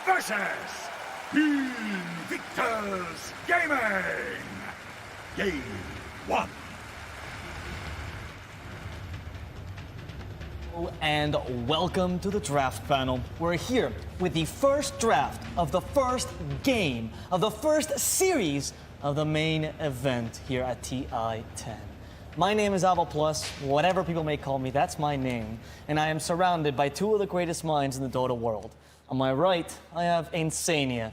versus Invictus Gaming. Game 1. And welcome to the draft panel. We're here with the first draft of the first game of the first series of the main event here at Ti10. My name is Ava Plus, whatever people may call me, that's my name, and I am surrounded by two of the greatest minds in the Dota world. On my right, I have Insania,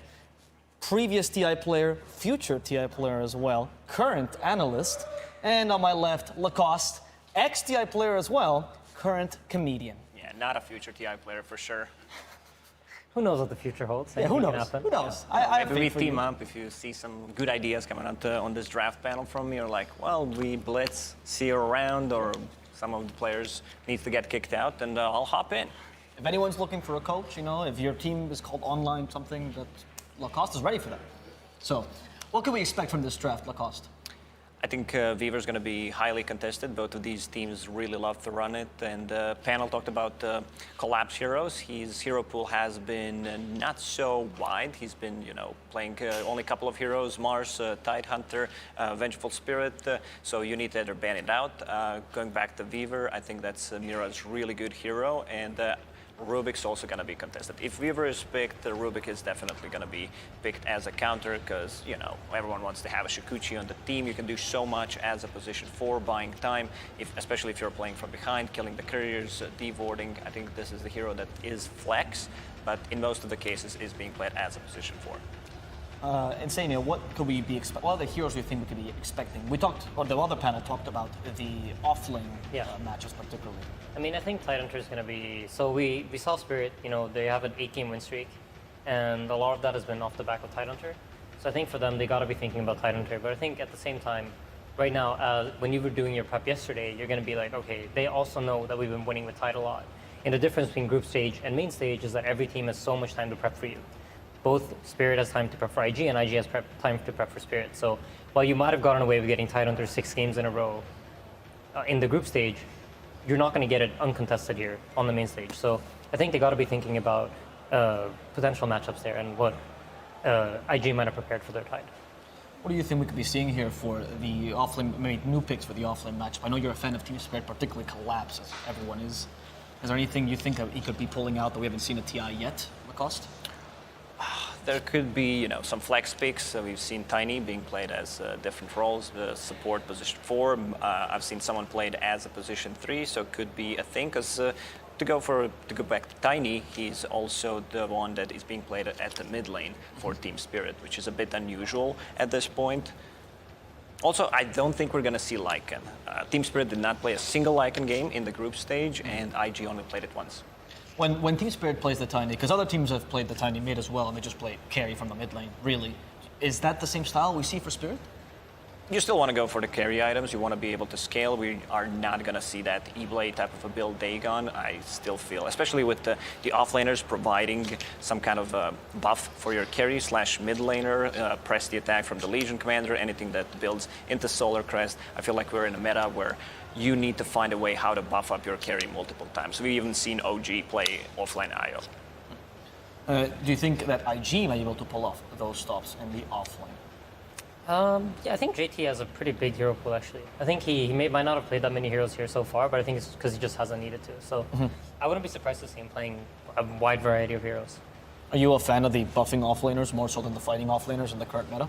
previous TI player, future TI player as well, current analyst, and on my left, Lacoste, ex-TI player as well, current comedian. Yeah, not a future TI player for sure. Who knows what the future holds? Yeah, who knows? Who knows? I Maybe we team up if you see some good ideas coming out on this draft panel from me, or like, well, we blitz, see you around, or some of the players needs to get kicked out, and I'll hop in. If anyone's looking for a coach, you know, if your team is called online something, that Lacoste is ready for that. So, what can we expect from this draft, Lacoste? I think Viver's going to be highly contested. Both of these teams really love to run it. And panel talked about collapse heroes. His hero pool has been not so wide. He's been, you know, playing only a couple of heroes: Mars, Tidehunter, Vengeful Spirit. So you need to either ban it out. Going back to Viver, I think that's Mira's really good hero. And Rubik's also going to be contested. If Weaver is picked, Rubik is definitely going to be picked as a counter because, you know, everyone wants to have a Shikuchi on the team. You can do so much as a position 4, buying time, especially if you're playing from behind, killing the couriers, devording. I think this is the hero that is flex, but in most of the cases is being played as a position 4. Insania, what could we be expecting? What are the heroes we think we could be expecting? We talked, or the other panel talked about the off-lane matches particularly. I mean, I think Tidehunter is going to be... So we saw Spirit, you know, they have an 8-game win streak, and a lot of that has been off the back of Tidehunter. So I think for them, they got to be thinking about Tidehunter. But I think at the same time, right now, when you were doing your prep yesterday, you're going to be like, okay, they also know that we've been winning with Tide a lot. And the difference between group stage and main stage is that every team has so much time to prep for you. Both Spirit has time to prep for IG, and IG has time to prep for Spirit. So while you might have gotten away with getting Tidehunter 6 games in a row in the group stage, you're not going to get it uncontested here on the main stage. So I think they got to be thinking about potential matchups there and what IG might have prepared for their Tide. What do you think we could be seeing here for the offlane, maybe new picks for the offlane matchup? I know you're a fan of Team Spirit, particularly Collapse, as everyone is. Is there anything you think that he could be pulling out that we haven't seen at TI yet, Lacoste? There could be, you know, some flex picks. So we've seen Tiny being played as different roles, support position 4. I've seen someone played as a position 3, so it could be a thing. Because to go back to Tiny, he's also the one that is being played at the mid lane for Team Spirit, which is a bit unusual at this point. Also, I don't think we're going to see Lycan. Team Spirit did not play a single Lycan game in the group stage, and IG only played it once. When Team Spirit plays the Tiny, because other teams have played the Tiny mid as well, and they just play carry from the mid lane, really, is that the same style we see for Spirit? You still want to go for the carry items. You want to be able to scale. We are not going to see that E-Blade type of a build Dagon, I still feel, especially with the offlaners providing some kind of buff for your carry / mid laner, press the attack from the Legion Commander, anything that builds into Solar Crest. I feel like we're in a meta where you need to find a way how to buff up your carry multiple times. We've even seen OG play offline IO. Do you think that IG might be able to pull off those stops in the offlane? Yeah, I think JT has a pretty big hero pool, actually. I think he might not have played that many heroes here so far, but I think it's because he just hasn't needed to. So I wouldn't be surprised to see him playing a wide variety of heroes. Are you a fan of the buffing offlaners more so than the fighting offlaners in the current meta?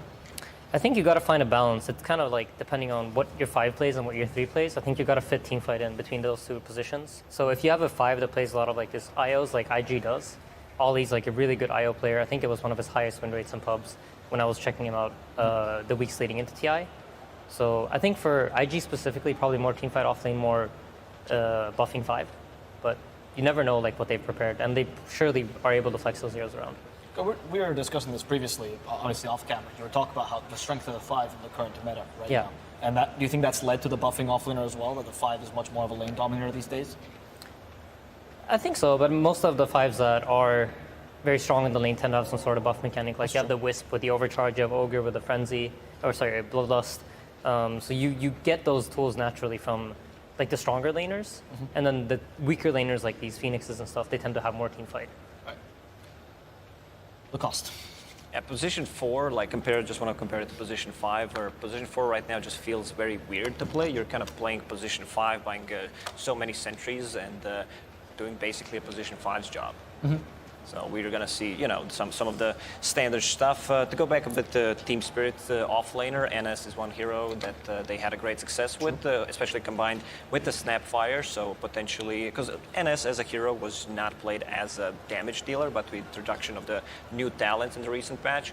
I think you got to find a balance. It's kind of like depending on what your 5 plays and what your 3 plays. I think you got to fit teamfight in between those 2 positions. So if you have a 5 that plays a lot of like this IOs like IG does, Ollie's like a really good IO player. I think it was one of his highest win rates in pubs when I was checking him out the weeks leading into TI. So I think for IG specifically, probably more teamfight offlane, more buffing 5. But you never know like what they've prepared, and they surely are able to flex those heroes around. We were discussing this previously, obviously off camera. You were talking about how the strength of the 5 in the current meta right now. And do you think that's led to the buffing offlaner as well, that the 5 is much more of a lane dominator these days? I think so, but most of the 5s that are very strong in the lane tend to have some sort of buff mechanic. Like you have the Wisp with the overcharge, you have Ogre with the Frenzy, or sorry, Bloodlust. So you get those tools naturally from like the stronger laners, and then the weaker laners like these Phoenixes and stuff, they tend to have more team fight. the cost. At position 4, like just want to compare it to position 5, where position 4 right now just feels very weird to play. You're kind of playing position 5, buying so many sentries and doing basically a position 5's job. So we're going to see, some of the standard stuff. To go back a bit to Team Spirit offlaner, NS is one hero that they had a great success with, especially combined with the Snapfire. So potentially, because NS as a hero was not played as a damage dealer, but with the introduction of the new talents in the recent patch,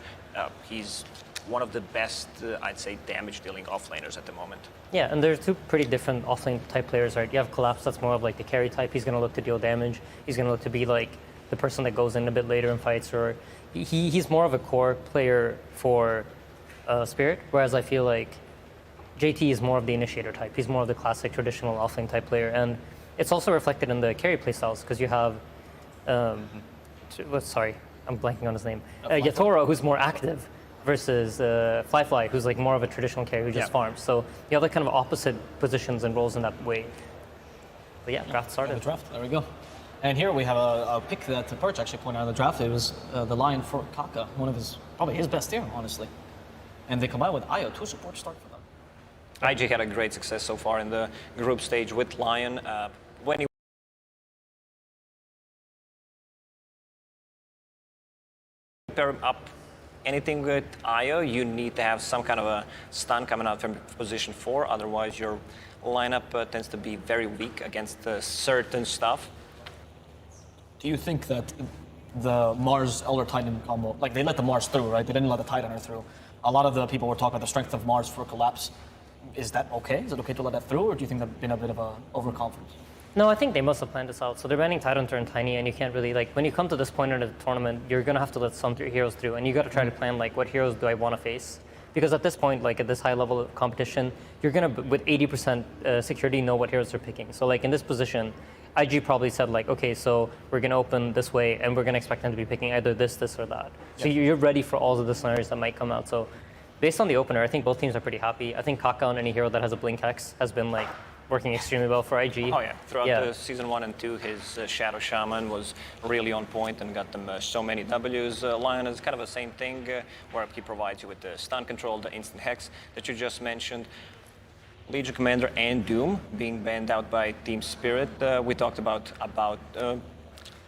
he's one of the best, I'd say, damage dealing offlaners at the moment. Yeah, and there's two pretty different offlane type players, right? You have Collapse, that's more of like the carry type. He's going to look to deal damage. He's going to look to be like the person that goes in a bit later in fights, or he's more of a core player for Spirit, whereas I feel like JT is more of the initiator type. He's more of the classic traditional offlane type player, and it's also reflected in the carry playstyles because you have, sorry, I'm blanking on his name, Yatoro, who's more active, versus Fly, who's like more of a traditional carry who just farms. So you have like kind of opposite positions and roles in that way. But yeah, draft started. The draft, there we go. And here we have a pick that Perch actually pointed out in the draft. It was the Lion for Kaka, one of probably his best hero, honestly. And they combine with Io, 2 support start for them. IG had a great success so far in the group stage with Lion. When he pair him up anything with Io, you need to have some kind of a stun coming out from position 4. Otherwise, your lineup tends to be very weak against certain stuff. Do you think that the Mars Elder Titan combo, like they let the Mars through, right? They didn't let the Titaner through. A lot of the people were talking about the strength of Mars for Collapse. Is that okay? Is it okay to let that through, or do you think that's been a bit of a overconfidence? No, I think they must have planned this out. So they're banning Tidehunter and Tiny, and you can't really, like, when you come to this point in the tournament, you're going to have to let some heroes through, and you got to try to plan, like, what heroes do I want to face? Because at this point, like, at this high level of competition, you're going to, with 80% security, know what heroes they're picking. So, like, in this position, IG probably said, like, okay, so we're going to open this way, and we're going to expect them to be picking either this, or that. So you're ready for all of the scenarios that might come out. So based on the opener, I think both teams are pretty happy. I think Kaka on any hero that has a Blink Hex has been, like, working extremely well for IG. Oh yeah, throughout the season 1 and 2, his Shadow Shaman was really on point and got them so many Ws. Lion is kind of the same thing, where he provides you with the stun control, the instant hex that you just mentioned. Legion Commander and Doom being banned out by Team Spirit. We talked about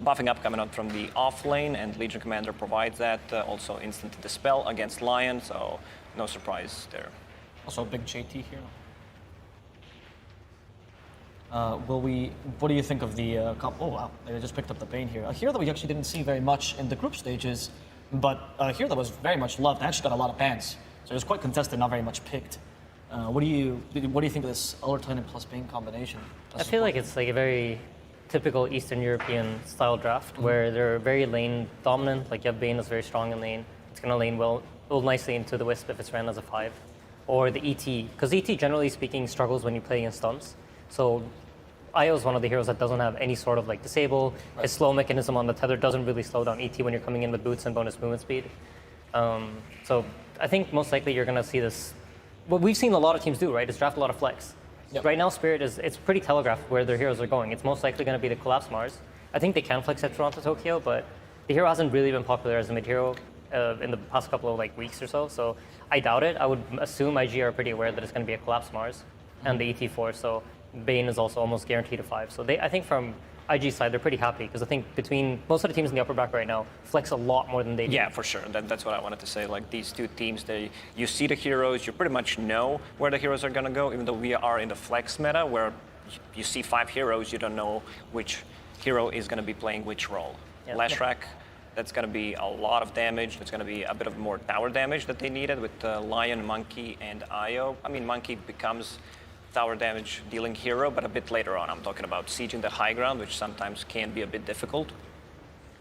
buffing up coming out from the off lane, and Legion Commander provides that. Also instant dispel against Lion, so no surprise there. Also a big JT hero. What do you think of the oh wow, they just picked up the Bane here. A hero that we actually didn't see very much in the group stages, but a hero that was very much loved, actually got a lot of bans. So it was quite contested, not very much picked. What do you think of this Elder Titan plus Bane combination? I feel like it's like a very typical Eastern European style draft where they're very lane dominant. Like you have Bane that's very strong in lane. It's going to lane well nicely into the Wisp if it's ran as a 5. Or the ET, because ET generally speaking struggles when you play against stunts. So Io is one of the heroes that doesn't have any sort of like disable. Right. His slow mechanism on the tether doesn't really slow down ET when you're coming in with boots and bonus movement speed. So I think most likely you're going to see this. What we've seen a lot of teams do, right, is draft a lot of flex. Yep. Right now, Spirit it's pretty telegraphed where their heroes are going. It's most likely going to be the Collapse Mars. I think they can flex at Toronto, Tokyo, but the hero hasn't really been popular as a mid hero in the past couple of like weeks or so. So I doubt it. I would assume IG are pretty aware that it's going to be a Collapse Mars and the ET4. So Bane is also almost guaranteed a 5. So I think from IG side, they're pretty happy because I think between most of the teams in the upper bracket right now flex a lot more than they do. Yeah, for sure. That's what I wanted to say. Like these two teams, you see the heroes, you pretty much know where the heroes are going to go, even though we are in the flex meta where you see 5 heroes, you don't know which hero is going to be playing which role. Yeah. Lashrak, that's going to be a lot of damage. It's going to be a bit of more tower damage that they needed with Lion, Monkey, and Io. I mean, Monkey becomes tower damage dealing hero, but a bit later on. I'm talking about sieging the high ground, which sometimes can be a bit difficult.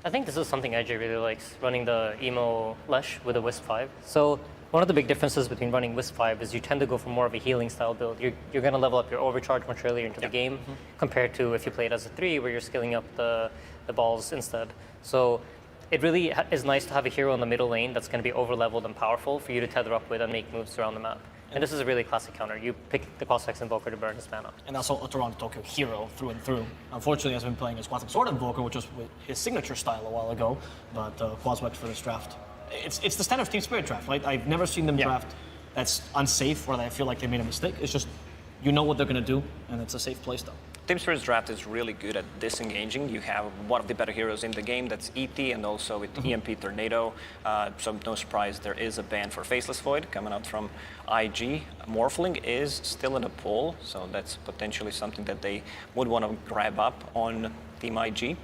I think this is something IG really likes, running the Emo Lesh with a Wisp 5. So one of the big differences between running Wisp 5 is you tend to go for more of a healing style build. You're going to level up your overcharge much earlier into the game compared to if you play it as a 3 where you're scaling up the balls instead. So it really is nice to have a hero in the middle lane that's going to be over leveled and powerful for you to tether up with and make moves around the map. And this is a really classic counter. You pick the Quasvex Invoker to burn his mana. And that's a Toronto Tokyo hero through and through. Unfortunately, has been playing his Quasvex Sword Invoker, which was his signature style a while ago, but Quasvex for this draft. It's the standard Team Spirit draft, right? I've never seen them draft that's unsafe or that I feel like they made a mistake. It's just, you know what they're going to do, and it's a safe playstyle. Team Spirit's draft is really good at disengaging. You have one of the better heroes in the game, that's ET, and also with EMP Tornado. So no surprise, there is a ban for Faceless Void coming out from IG. Morphling is still in a pool, so that's potentially something that they would want to grab up on Team IG.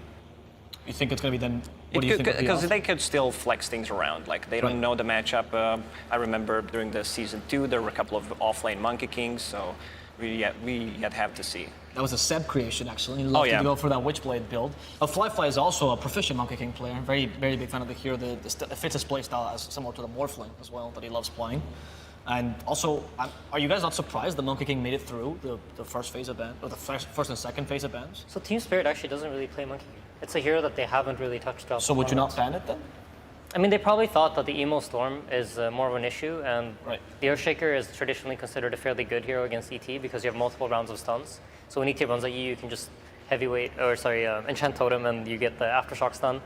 You think it's going to be then? What do you think? Because they could still flex things around. Like they don't know the matchup. I remember during the season 2, there were a couple of offlane Monkey Kings, so we yet have to see. That was a Seb creation, actually. He loved to go for that Witchblade build. Flyfly is also a proficient Monkey King player. Very, very big fan of the hero. It fits his playstyle as similar to the Morphling as well, that he loves playing. And also, are you guys not surprised the Monkey King made it through the first phase of ban, or the first and second phase of bans? So Team Spirit actually doesn't really play Monkey King. It's a hero that they haven't really touched up. So would you not ban it then? I mean, they probably thought that the Emo Storm is more of an issue, and the Earthshaker is traditionally considered a fairly good hero against ET because you have multiple rounds of stuns. So when ET runs at you, you can just enchant Totem, and you get the Aftershock stun,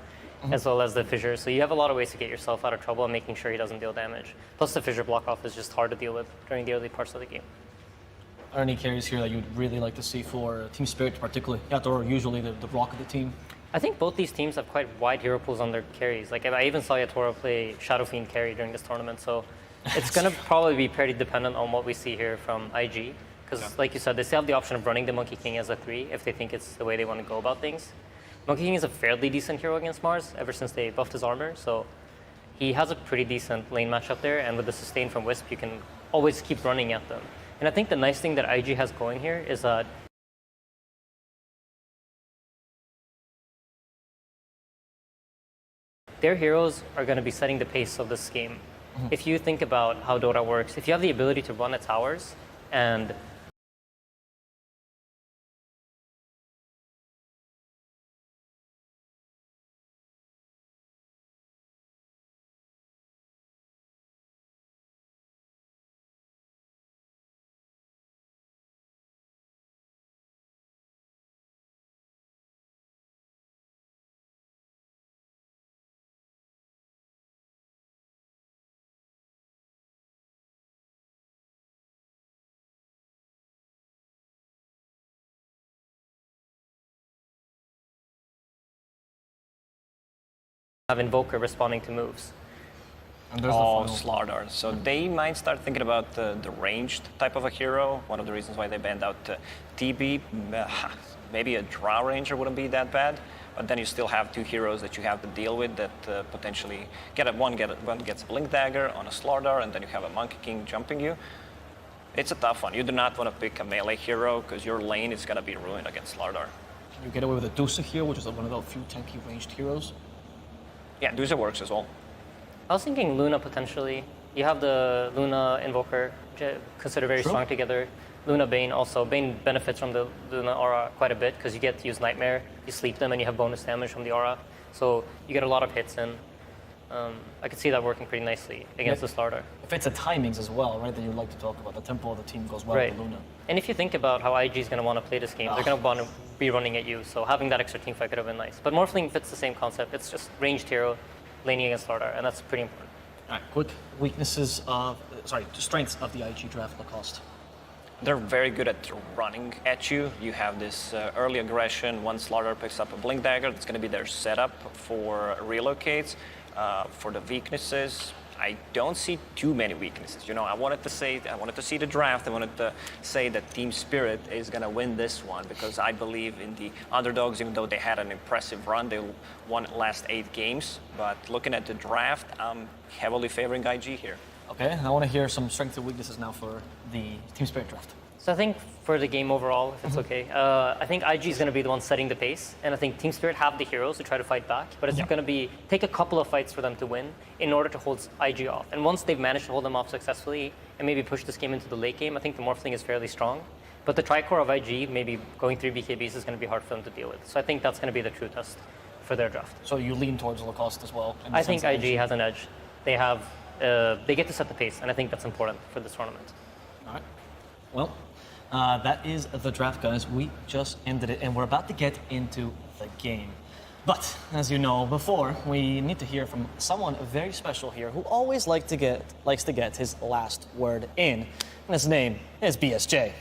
as well as the Fissure. So you have a lot of ways to get yourself out of trouble and making sure he doesn't deal damage. Plus the Fissure block off is just hard to deal with during the early parts of the game. Are any carries here that you'd really like to see for Team Spirit particularly? Or usually the rock of the team? I think both these teams have quite wide hero pools on their carries. Like I even saw Yatoro play Shadow Fiend carry during this tournament, so it's going to probably be pretty dependent on what we see here from IG. Because like you said, they still have the option of running the Monkey King as a 3 if they think it's the way they want to go about things. Monkey King is a fairly decent hero against Mars ever since they buffed his armor, so he has a pretty decent lane matchup there, and with the sustain from Wisp, you can always keep running at them. And I think the nice thing that IG has going here is that their heroes are going to be setting the pace of this game. If you think about how Dota works, if you have the ability to run at towers and have Invoker responding to moves. And there's Slardar. So they might start thinking about the ranged type of a hero. One of the reasons why they banned out TB. Maybe a Drow Ranger wouldn't be that bad. But then you still have 2 heroes that you have to deal with that potentially one gets a Blink Dagger on a Slardar, and then you have a Monkey King jumping you. It's a tough one. You do not want to pick a melee hero because your lane is going to be ruined against Slardar. Can you get away with a Dusa here, which is one of the few tanky ranged heroes? Yeah, Dusa works as well. I was thinking Luna potentially. You have the Luna Invoker, considered very strong together. Luna Bane also. Bane benefits from the Luna aura quite a bit because you get to use Nightmare, you sleep them, and you have bonus damage from the aura. So you get a lot of hits in. I could see that working pretty nicely against the Slardar. If it's the timings as well, right, that you'd like to talk about. The tempo of the team goes well with Luna. And if you think about how IG is going to want to play this game, they're going to want to be running at you, so having that extra team fight could have been nice. But Morphling fits the same concept. It's just ranged hero laning against Slardar, and that's pretty important. All right, quick strengths of the IG draft, Lacoste. They're very good at running at you. You have this early aggression. Once Slardar picks up a Blink Dagger, that's going to be their setup for relocates. For the weaknesses, I don't see too many weaknesses. You know, I wanted to see the draft. I wanted to say that Team Spirit is going to win this one because I believe in the underdogs, even though they had an impressive run. They won the last 8 games. But looking at the draft, I'm heavily favoring IG here. Okay, I want to hear some strengths and weaknesses now for the Team Spirit draft. So I think for the game overall, if it's okay, I think IG is going to be the one setting the pace, and I think Team Spirit have the heroes to try to fight back, but it's going to take a couple of fights for them to win in order to hold IG off. And once they've managed to hold them off successfully and maybe push this game into the late game, I think the Morphling is fairly strong. But the Tricore of IG, maybe going 3 BKBs is going to be hard for them to deal with. So I think that's going to be the true test for their draft. So you lean towards Lacoste as well? I think IG has an edge. They get to set the pace, and I think that's important for this tournament. All right. Well, that is the draft, guys. We just ended it, and we're about to get into the game. But, as you know, before, we need to hear from someone very special here who always likes to get his last word in. And his name is BSJ.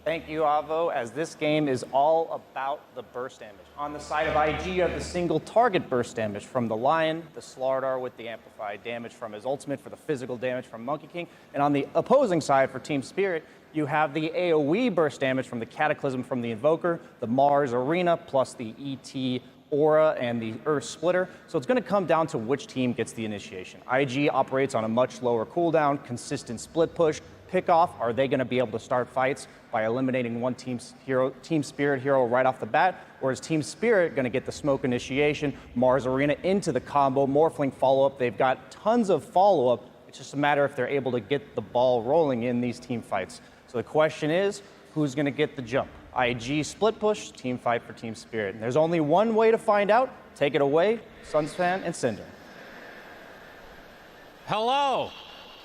Thank you, Avo, as this game is all about the burst damage. On the side of IG, you have the single target burst damage from the Lion, the Slardar with the amplified damage from his ultimate for the physical damage from Monkey King. And on the opposing side for Team Spirit, you have the AoE burst damage from the Cataclysm from the Invoker, the Mars Arena, plus the ET Aura and the Earth Splitter. So it's going to come down to which team gets the initiation. IG operates on a much lower cooldown, consistent split push. Pickoff, are they going to be able to start fights by eliminating one Team Spirit hero right off the bat? Or is Team Spirit going to get the smoke initiation, Mars Arena into the combo, Morphling follow-up? They've got tons of follow-up. It's just a matter if they're able to get the ball rolling in these team fights. So the question is, who's going to get the jump? IG split push, team fight for Team Spirit. And there's only one way to find out. Take it away, Sunsfan and Cinder. Hello.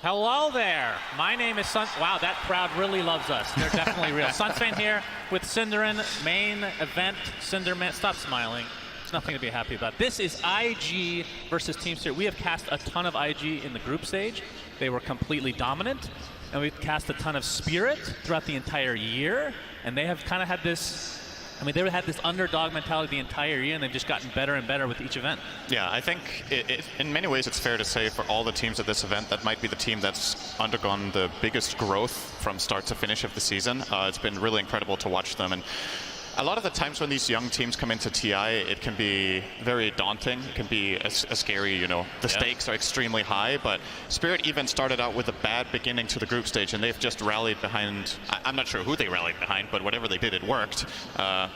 Hello there. My name is Sun. Wow, that crowd really loves us. They're definitely real. Sunsfan here with Cinderin, main event. Cinderman, stop smiling. There's nothing to be happy about. This is IG versus Team Spirit. We have cast a ton of IG in the group stage. They were completely dominant. And we've cast a ton of Spirit throughout the entire year. And they have kind of had this, they had this underdog mentality the entire year, and they've just gotten better and better with each event. Yeah, I think in many ways it's fair to say for all the teams at this event, that might be the team that's undergone the biggest growth from start to finish of the season. It's been really incredible to watch them. And a lot of the times when these young teams come into TI, it can be very daunting. It can be a scary, the stakes are extremely high, but Spirit even started out with a bad beginning to the group stage, and they've just rallied behind, I'm not sure who they rallied behind, but whatever they did, it worked.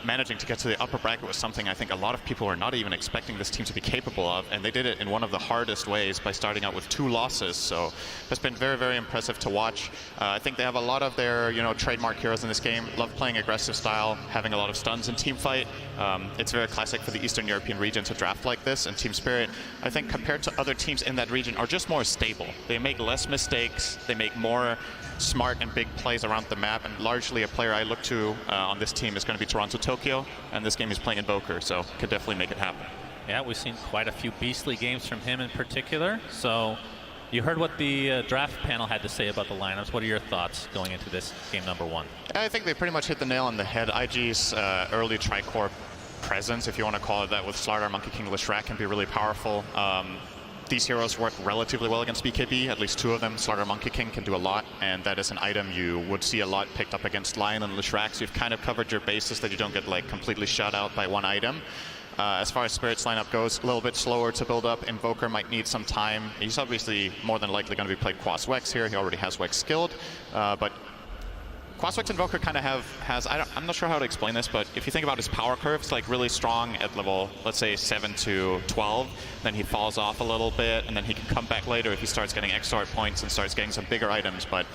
Managing to get to the upper bracket was something I think a lot of people are not even expecting this team to be capable of, and they did it in one of the hardest ways by starting out with 2 losses, so it's been very, very impressive to watch. I think they have a lot of their, trademark heroes in this game. Love playing aggressive style, having a lot of stuns in team fight. It's very classic for the Eastern European region to draft like this, and Team Spirit, I think compared to other teams in that region, are just more stable. They make less mistakes, they make more smart and big plays around the map, and largely a player I look to on this team is going to be Toronto Tokyo, and this game is playing Invoker, so could definitely make it happen. Yeah, we've seen quite a few beastly games from him in particular, so you heard what the draft panel had to say about the lineups. What are your thoughts going into this game number 1? I think they pretty much hit the nail on the head. IG's early tri-core presence, if you want to call it that, with Slardar, Monkey King, Leshrac can be really powerful. These heroes work relatively well against BKB, at least 2 of them. Slardar, Monkey King can do a lot, and that is an item you would see a lot picked up against Lion and Leshrac, so you've kind of covered your bases that you don't get completely shut out by one item. As far as Spirit's lineup goes, a little bit slower to build up. Invoker might need some time. He's obviously more than likely going to be played Quas Wex here. He already has Wex skilled, but Quas Wex Invoker kind of has, I'm not sure how to explain this, but if you think about his power curve, it's really strong at level, let's say 7 to 12, then he falls off a little bit, and then he can come back later if he starts getting XR points and starts getting some bigger items, but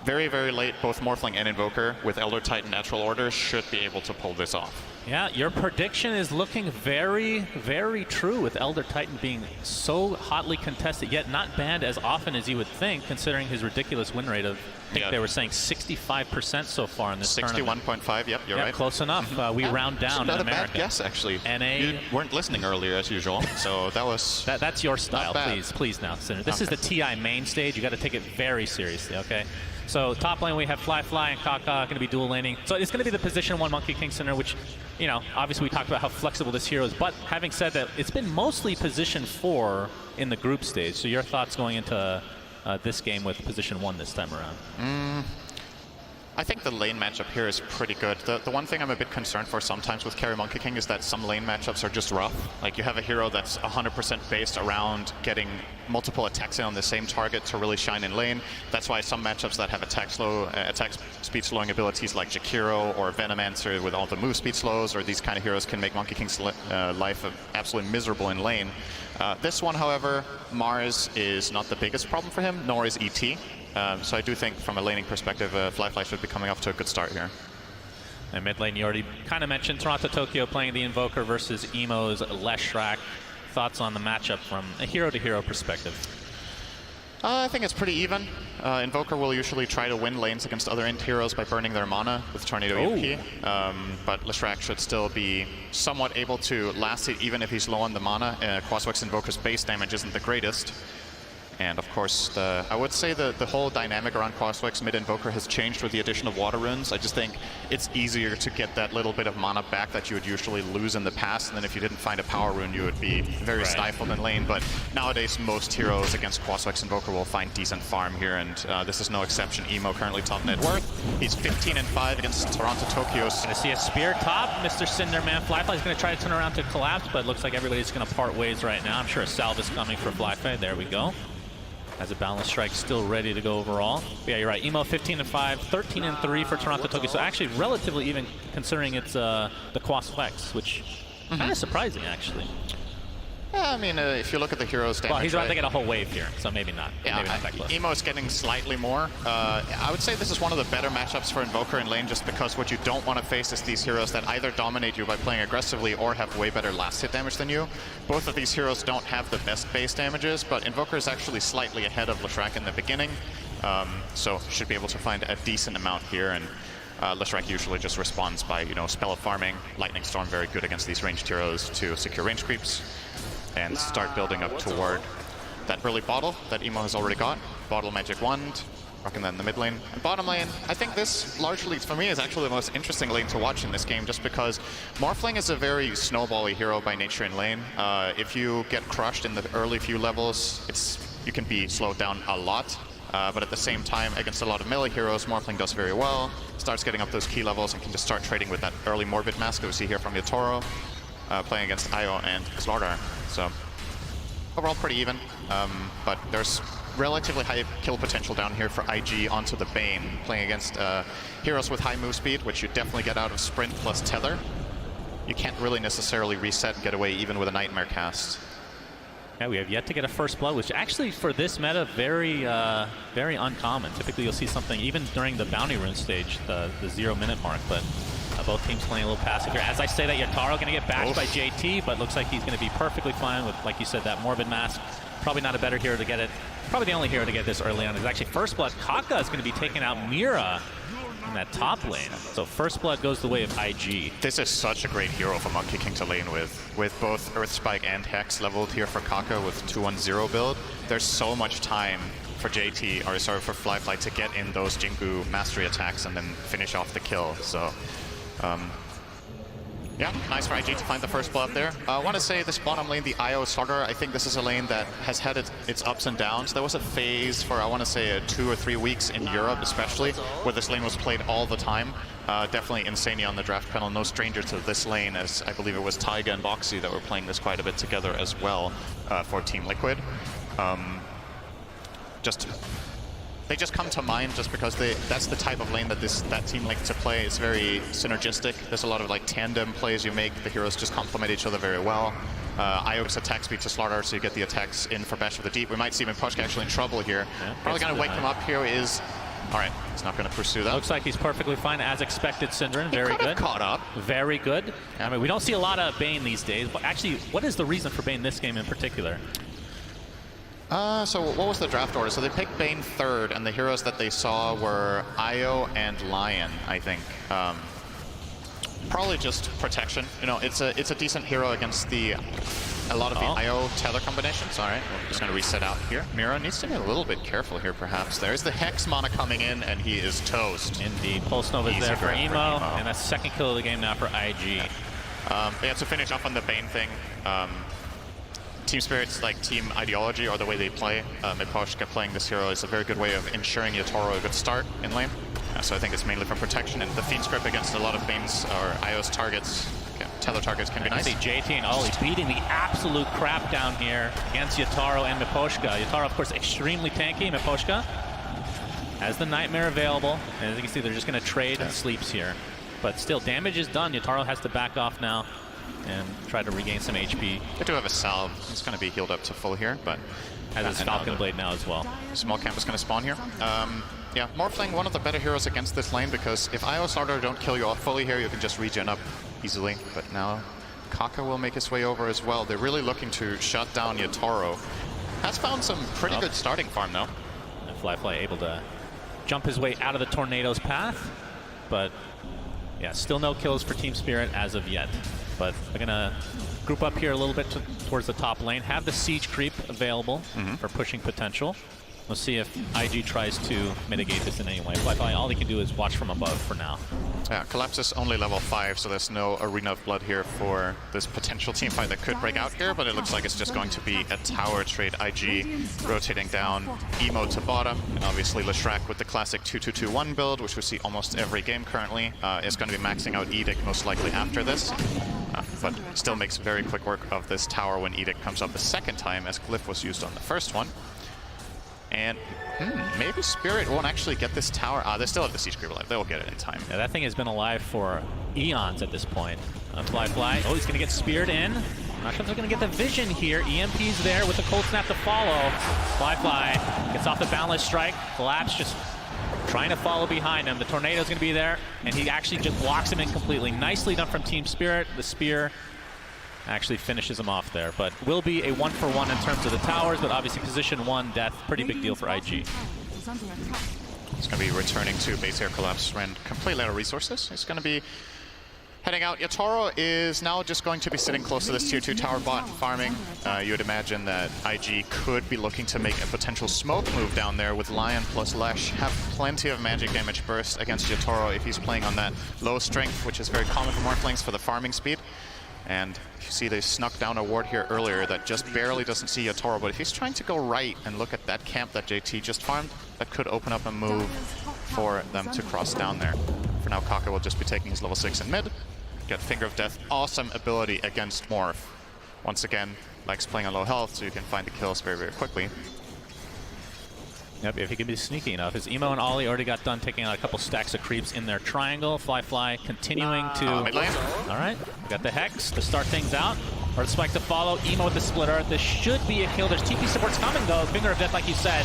very, very late, both Morphling and Invoker with Elder Titan Natural Order should be able to pull this off. Yeah, your prediction is looking very, very true, with Elder Titan being so hotly contested, yet not banned as often as you would think, considering his ridiculous win rate of, I think they were saying 65% so so far in this tournament. 61.5, yep, you're right. Close enough. We round down not in a America. bad guess, actually. NA, you weren't listening earlier, as usual, so that was... That's your style, please now, Cinder. This is the TI main stage. You got to take it very seriously, okay? So top lane we have Fly and Kaka going to be dual laning. So it's going to be the position 1 Monkey King Cinder, which, obviously we talked about how flexible this hero is. But having said that, it's been mostly position 4 in the group stage. So your thoughts going into this game with position 1 this time around? I think the lane matchup here is pretty good. The one thing I'm a bit concerned for sometimes with carry Monkey King is that some lane matchups are just rough. You have a hero that's 100% based around getting multiple attacks in on the same target to really shine in lane. That's why some matchups that have attack speed slowing abilities like Jakiro or Venomancer with all the move speed slows, or these kind of heroes can make Monkey King's life absolutely miserable in lane. This one, however, Mars is not the biggest problem for him, nor is ET. So I do think from a laning perspective, Fly should be coming off to a good start here. And mid lane, you already kind of mentioned Toronto Tokyo playing the Invoker versus Emo's Leshrac. Thoughts on the matchup from a hero-to-hero perspective? I think it's pretty even. Invoker will usually try to win lanes against other int heroes by burning their mana with Tornado EMP. But Leshrac should still be somewhat able to last it even if he's low on the mana. Crosswex Invoker's base damage isn't the greatest. And of course, I would say the whole dynamic around Crosswex mid-Invoker has changed with the addition of Water Runes. I just think it's easier to get that little bit of mana back that you would usually lose in the past, and then if you didn't find a Power Rune, you would be very stifled in lane. But nowadays, most heroes against Crosswex Invoker will find decent farm here, and this is no exception. Emo currently top net worth. He's 15-5 against Toronto Tokyo's. Gonna see a spear top. Mr. Cinderman. Flyfly's gonna try to turn around to collapse, but it looks like everybody's gonna part ways right now. I'm sure a salve is coming for Flyfly. There we go. Has a balance strike still ready to go overall. But yeah, you're right. Emo 15-5, 13-3 for Toronto Tokyo. So actually relatively even considering it's the Crosswex, which kind of surprising actually. Yeah, I mean, if you look at the heroes' damage, well, he's about to get a whole wave here, so maybe not. Yeah, maybe not that close. Emo's getting slightly more. I would say this is one of the better matchups for Invoker in lane, just because what you don't want to face is these heroes that either dominate you by playing aggressively or have way better last hit damage than you. Both of these heroes don't have the best base damages, but Invoker is actually slightly ahead of Leshrac in the beginning, so should be able to find a decent amount here. And Leshrac usually just responds by, spell of farming. Lightning Storm very good against these ranged heroes to secure range creeps and start building up toward that early bottle that Emo has already got. Bottle Magic Wand, rocking that in the mid lane. And bottom lane, I think this largely, for me, is actually the most interesting lane to watch in this game, just because Morphling is a very snowbally hero by nature in lane. If you get crushed in the early few levels, you can be slowed down a lot. But at the same time, against a lot of melee heroes, Morphling does very well. Starts getting up those key levels and can just start trading with that early Morbid Mask that we see here from Yatoro, playing against Io and Slardar. So overall pretty even, but there's relatively high kill potential down here for IG onto the Bane, playing against heroes with high move speed, which you definitely get out of Sprint plus Tether. You can't really necessarily reset and get away even with a Nightmare cast. Yeah, we have yet to get a first blood, which actually for this meta very very uncommon. Typically you'll see something even during the bounty rune stage, the 0-minute mark, but both teams playing a little passive here. As I say that, Yatoro going to get bashed by JT, but looks like he's going to be perfectly fine with, like you said, that Morbid Mask. Probably not a better hero to get it. Probably the only hero to get this early on is actually First Blood. Kaka is going to be taking out Mira in that top lane. So First Blood goes the way of IG. This is such a great hero for Monkey King to lane with both Earth Spike and Hex leveled here for Kaka with 2-1-0 build. There's so much time for JT, or sorry, for Flyfly to get in those Jingu mastery attacks and then finish off the kill. So yeah, nice for IG to find the first blood there. I want to say this bottom lane, the Io Slugger, I think this is a lane that has had its ups and downs. There was a phase for, I want to say, 2 or 3 weeks in Europe especially, where this lane was played all the time. Definitely Insania on the draft panel, no stranger to this lane, as I believe it was Taiga and Boxy that were playing this quite a bit together as well for Team Liquid. They just come to mind just because that's the type of lane that team likes to play. It's very synergistic. There's a lot of tandem plays you make. The heroes just complement each other very well. Io's attack speed to Slardar, so you get the attacks in for Bash of the Deep. We might see Miposhka actually in trouble here. Yeah, probably going to wake him up here is... Alright, he's not going to pursue that. Looks like he's perfectly fine, as expected, Synderen. Very good. Caught up. Very good. I mean, we don't see a lot of Bane these days, but actually, what is the reason for Bane this game in particular? So what was the draft order? So they picked Bane third, and the heroes that they saw were Io and Lion, I think. Probably just protection. It's a decent hero against a lot of the Io tether combinations. All right, we're just going to reset out here. Mira needs to be a little bit careful here, perhaps. There's the Hex mana coming in, and he is toast. Indeed. Pulse Nova is there for Emo, and that's second kill of the game now for IG. Yeah, to finish off on the Bane thing, Team Spirit's team ideology, or the way they play, Miposhka playing this hero is a very good way of ensuring Yatoro a good start in lane. So I think it's mainly from protection, and the Fiend script against a lot of Bane's or Io's targets, tether targets, can be nice. I see JT and Ollie beating the absolute crap down here against Yatoro and Miposhka. Yatoro, of course, extremely tanky. Miposhka has the Nightmare available, and as you can see, they're just going to trade and sleeps here. But still, damage is done. Yatoro has to back off now and try to regain some HP. They do have a salve. It's going to be healed up to full here, but has his Falcon Blade now as well. Small camp is going to spawn here. Yeah, Morphling, one of the better heroes against this lane, because if Io Slardar don't kill you off fully here, you can just regen up easily. But now Kaka will make his way over as well. They're really looking to shut down Yatoro. Has found some pretty good starting farm, though. And Fly able to jump his way out of the Tornado's path. But, yeah, still no kills for Team Spirit as of yet. But they're going to group up here a little bit towards the top lane. Have the siege creep available for pushing potential. We'll see if IG tries to mitigate this in any way. Fly, all he can do is watch from above for now. Yeah, Collapse is only level 5, so there's no Arena of Blood here for this potential team fight that could break out here, but it looks like it's just going to be a tower trade. IG rotating down, Emo to bottom, and obviously Leshrac with the classic 2-2-2-1 build, which we see almost every game currently, is going to be maxing out Edict most likely after this, but still makes very quick work of this tower when Edict comes up the second time, as Glyph was used on the first one. And maybe Spirit won't actually get this tower. They still have the Siege Creep alive. They'll get it in time. Yeah, that thing has been alive for eons at this point. Fly. Oh, he's going to get speared in. Not sure if they're going to get the vision here. EMP's there with the cold snap to follow. Fly gets off the boundless strike. Collapse just trying to follow behind him. The Tornado's going to be there, and he actually just blocks him in completely. Nicely done from Team Spirit. The spear actually finishes him off there, but will be a 1-for-1 in terms of the towers, but obviously position 1 death, pretty big deal for IG. It's going to be returning to base here. Collapse ran completely out of resources. It's going to be heading out. Yatoro is now just going to be sitting close to this tier 2 tower bot farming. You would imagine that IG could be looking to make a potential smoke move down there with Lion plus Lesh. Have plenty of magic damage burst against Yatoro if he's playing on that low strength, which is very common for Morphlings for the farming speed. And you see they snuck down a ward here earlier that just barely doesn't see Yatoro, but if he's trying to go right and look at that camp that JT just farmed, that could open up a move for them to cross down there. For now, Kaka will just be taking his level 6 in mid. Get Finger of Death, awesome ability against Morph. Once again, likes playing on low health, so you can find the kills very, very quickly. Yep, if he can be sneaky enough. His Emo and Ollie already got done taking out a couple stacks of creeps in their triangle. Fly continuing to... mid lane. All right, we got the Hex to start things out. Or the Spike to follow. Emo with the Splitter. This should be a kill. There's TP supports coming though. Finger of Death, like you said.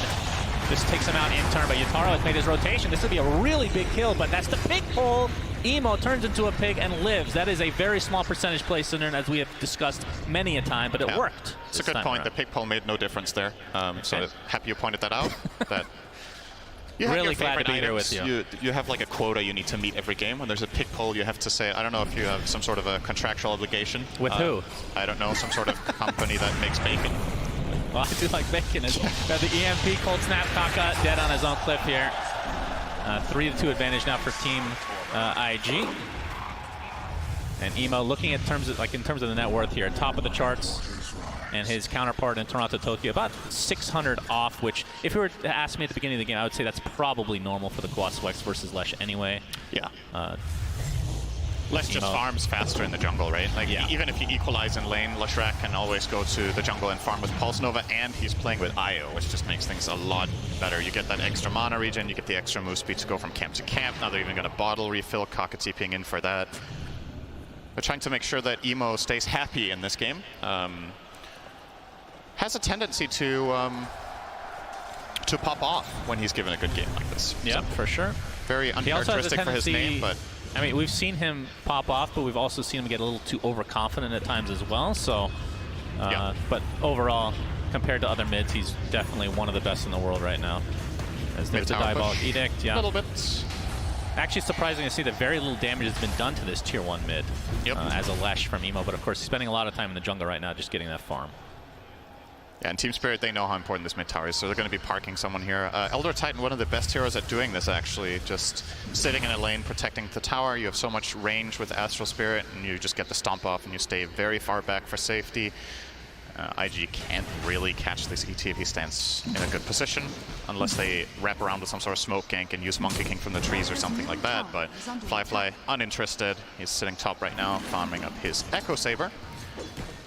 This takes him out in turn, but Yatoro has made his rotation. This would be a really big kill, but that's the pig pull. Emo turns into a pig and lives. That is a very small percentage play, Cinder, as we have discussed many a time, but it worked. It's a good point. The pig pull made no difference there. So happy you pointed that out. That you have really your glad to be here with you. You have like a quota you need to meet every game. When there's a pig pull, you have to say, I don't know if you have some sort of a contractual obligation. With who? I don't know, some sort of company that makes bacon. Well, I do like bacon. Got the EMP, cold snap, Kaka dead on his own cliff here. 3-2 advantage now for Team IG. And Emo looking at in terms of the net worth here, top of the charts, and his counterpart in Toronto, Tokyo, about 600 off, which if you were to ask me at the beginning of the game, I would say that's probably normal for the Quaswex versus Lesh anyway. Yeah. Lesh just farms faster in the jungle, right? Like, even if you equalize in lane, Leshrac can always go to the jungle and farm with Pulse Nova, and he's playing with Io, which just makes things a lot better. You get that extra mana regen, you get the extra move speed to go from camp to camp. Now they're even going to bottle refill, Kaka TPing in for that. They're trying to make sure that Emo stays happy in this game. Has a tendency to pop off when he's given a good game like this. Yeah, so, for sure. Very uncharacteristic for his name, but... I mean, we've seen him pop off, but we've also seen him get a little too overconfident at times as well. So, but overall, compared to other mids, he's definitely one of the best in the world right now. As there's a Diabolic Edict, a little bit. Actually, surprising to see that very little damage has been done to this tier 1 mid as a Lesh from Emo. But of course, he's spending a lot of time in the jungle right now, just getting that farm. Yeah, and Team Spirit, they know how important this mid tower is, so they're going to be parking someone here. Elder Titan, one of the best heroes at doing this, actually. Just sitting in a lane, protecting the tower. You have so much range with Astral Spirit, and you just get the stomp off, and you stay very far back for safety. IG can't really catch this ET if he stands in a good position, unless they wrap around with some sort of smoke gank and use Monkey King from the trees or something like that. But Fly, uninterested. He's sitting top right now, farming up his Echo Saber.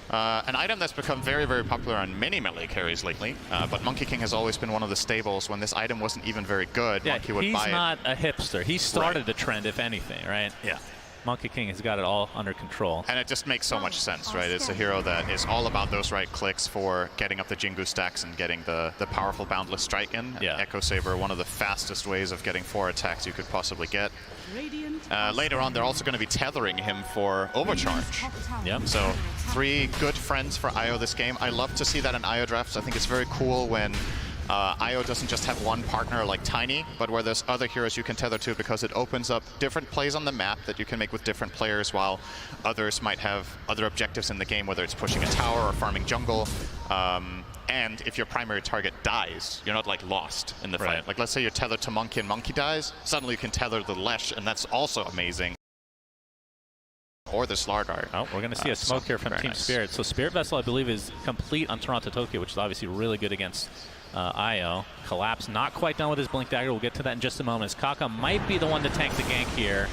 An item that's become very, very popular on many melee carries lately, but Monkey King has always been one of the staples. When this item wasn't even very good, Monkey would buy it. He's not a hipster. He started the trend, if anything, right? Yeah. Monkey King has got it all under control. And it just makes so much sense, right? It's a hero that is all about those right clicks for getting up the Jingu stacks and getting the powerful Boundless Strike in. Yeah. Echo Saber, one of the fastest ways of getting 4 attacks you could possibly get. Later on, they're also going to be tethering him for Overcharge. Yep. So 3 good friends for IO this game. I love to see that in IO drafts. I think it's very cool when IO doesn't just have one partner like Ti10, but where there's other heroes you can tether to, because it opens up different plays on the map that you can make with different players, while others might have other objectives in the game, whether it's pushing a tower or farming jungle. And if your primary target dies, you're not like lost in the fight. Like let's say you're tethered to Monkey and Monkey dies, suddenly you can tether the Lesh, and that's also amazing. Or the Slardar. Oh, we're going to see a smoke here from Team Spirit. So Spirit Vessel, I believe, is complete on Toronto Tokyo, which is obviously really good against IO. Collapse not quite done with his Blink Dagger. We'll get to that in just a moment, as Kaka might be the one to tank the gank here.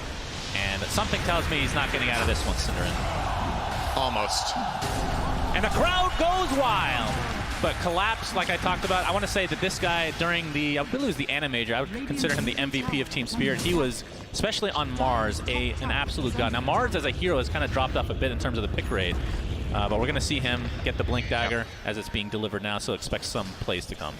And something tells me he's not getting out of this one, Cinderin. Almost. And the crowd goes wild. But Collapse, like I talked about, I want to say that this guy, during the, I believe it was the Animajor, I would consider him the MVP of Team Spirit. He was, especially on Mars, an absolute god. Now, Mars as a hero has kind of dropped off a bit in terms of the pick rate. But we're going to see him get the Blink Dagger as it's being delivered now, so expect some plays to come.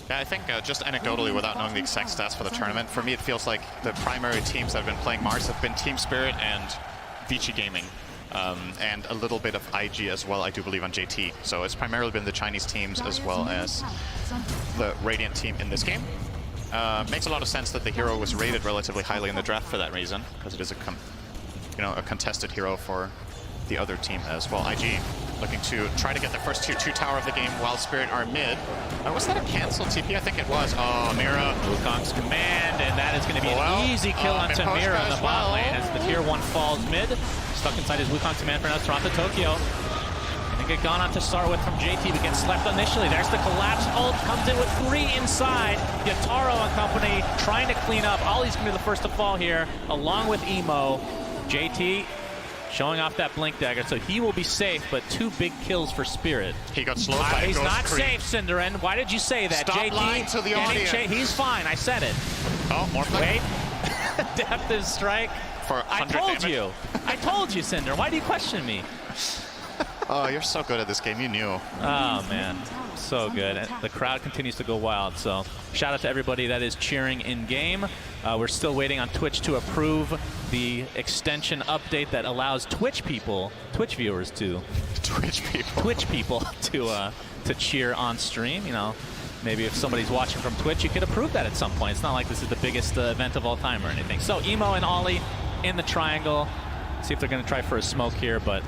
Yeah, I think just anecdotally, without knowing the exact stats for the tournament, for me it feels like the primary teams that have been playing Mars have been Team Spirit and Vici Gaming. And a little bit of IG as well, I do believe, on JT. So it's primarily been the Chinese teams as well as the Radiant team in this game. Makes a lot of sense that the hero was rated relatively highly in the draft for that reason, because it is a contested hero for the other team as well. IG looking to try to get the first 2 tower of the game while Spirit are mid. Was that a cancelled TP? I think it was. Oh, Mira. Wukong's command, and that is going to be an easy kill onto Mira in the bot lane as the tier 1 falls mid. Stuck inside his Wukong's command for now. Toronto Tokyo. Gonna get gone on to start with from JT, but gets slept initially. There's the Collapse ult, comes in with 3 inside. Yataro and company trying to clean up. Ollie's gonna be the first to fall here, along with Emo. JT showing off that Blink Dagger, so he will be safe, but 2 big kills for Spirit. He got slowed by He's Ghost not Creep. safe, Cinderin. Why did you say that, Stop JT? lying to the audience. He's fine, I said it. Oh, more Wait. Adaptive strike. For I 100 told damage. you. I told you, Cinder. Why do you question me? Oh, you're so good at this game. You knew. Oh, man. So good. And the crowd continues to go wild. So shout out to everybody that is cheering in-game. We're still waiting on Twitch to approve the extension update that allows Twitch viewers to cheer on stream. You know, maybe if somebody's watching from Twitch, you could approve that at some point. It's not like this is the biggest event of all time or anything. So Emo and Ollie in the triangle. See if they're going to try for a smoke here, but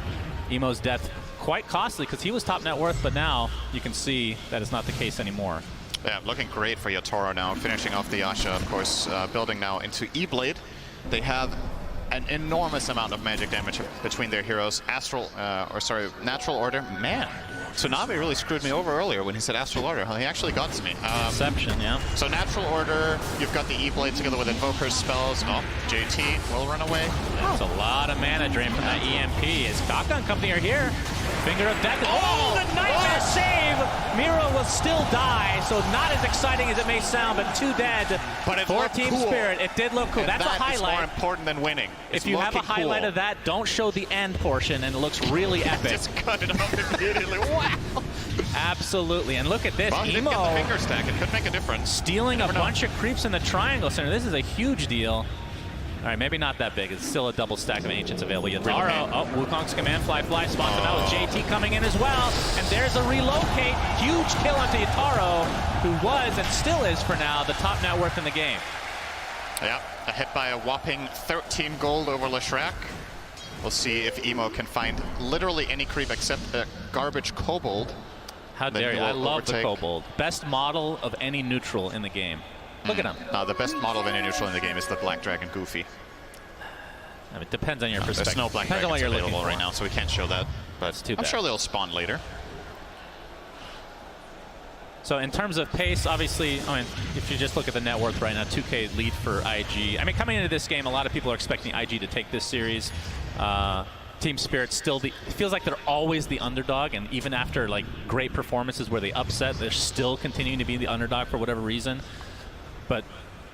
Emo's death quite costly because he was top net worth, but now you can see that is not the case anymore. Yeah, looking great for Yatoro now, finishing off the Yasha, of course, building now into E-Blade. They have an enormous amount of magic damage between their heroes. Natural Order. Man, Tsunami really screwed me over earlier when he said Astral Order. He actually got to me. Deception, yeah. So Natural Order, you've got the E-Blade together with Invoker's spells. Oh, JT will run away. That's a lot of mana drain from that EMP. As Kaka and company are here. Finger of death. Oh, the nightmare save! Mira will still die, so not as exciting as it may sound, but 2 dead. But it for looked Team cool. Spirit. It did look cool. And That's a highlight. That is more important than winning. If you have a highlight of that, don't show the end portion, and it looks really epic. Just cut it off immediately. Wow. Absolutely. And look at this. Well, he didn't Emo get the finger stack. It could make a difference. stealing a bunch of creeps in the triangle center. This is a huge deal. All right, maybe not that big. It's still a double stack of Ancients available. Yataro, oh, Wukong's command fly spots him out with JT coming in as well. And there's a relocate. Huge kill onto Yataro, who was and still is for now the top net worth in the game. Yeah, a hit by a whopping 13 gold over Leshrac. We'll see if Emo can find literally any creep except a garbage kobold. How dare you? I love the kobold. Best model of any neutral in the game. Look at him. The best model of any neutral in the game is the Black Dragon Goofy. I mean, it depends on your perspective. There's no Black Depends on what Dragons you're looking available for right now, so we can't show that. But too I'm bad. sure they'll spawn later. So in terms of pace, obviously, I mean, if you just look at the net worth right now, 2K lead for IG. I mean, coming into this game, a lot of people are expecting IG to take this series. Team Spirit still it feels like they're always the underdog, and even after like great performances where they upset, they're still continuing to be the underdog for whatever reason. But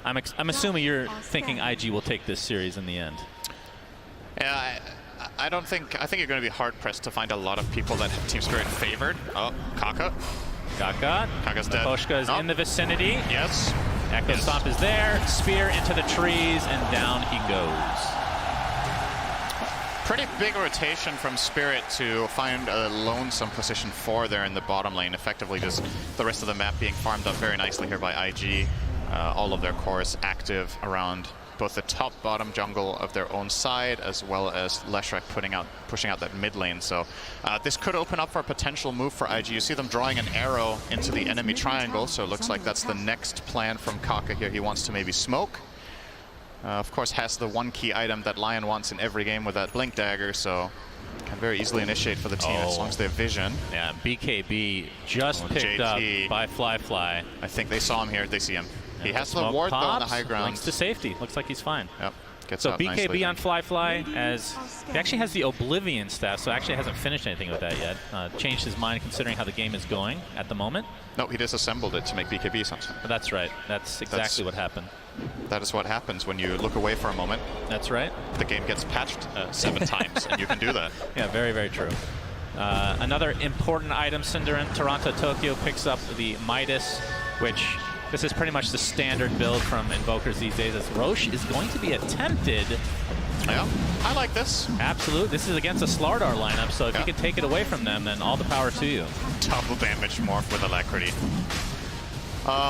I'm assuming you're thinking IG will take this series in the end. Yeah, I don't think, I think you're going to be hard-pressed to find a lot of people that have Team Spirit favored. Oh, Kaka. Kaka's dead. Koshka is in the vicinity. Yes. Echo Stomp is there. Spear into the trees, and down he goes. Pretty big rotation from Spirit to find a lonesome position 4 there in the bottom lane. Effectively just the rest of the map being farmed up very nicely here by IG. All of their cores active around both the top bottom jungle of their own side, as well as Leshrac pushing out that mid lane. So this could open up for a potential move for IG. You see them drawing an arrow into the enemy triangle, so it looks like that's the next plan from Kaka here. He wants to maybe smoke. Of course, has the one key item that Lion wants in every game with that Blink Dagger, so can very easily initiate for the team as long as they have vision. Yeah, BKB just picked JT. up by Fly. I think they saw him here. They see him. He has the Smoke ward though on the pops, high ground. links to safety. Looks like he's fine. Yep. Gets So out BKB nicely. on Fly, as he actually has the Oblivion staff, so actually hasn't finished anything with that yet. Changed his mind considering how the game is going at the moment. No, he disassembled it to make BKB something. But that's right. That's exactly what happened. That is what happens when you look away for a moment. That's right. The game gets patched 7 times, and you can do that. Yeah, very, very true. Another important item, Cinderin, Toronto Tokyo picks up the Midas, which this is pretty much the standard build from Invokers these days, as Roche is going to be attempted. Yeah, I like this. Absolutely. This is against a Slardar lineup, so if you can take it away from them, then all the power to you. Double damage morph with Alacrity.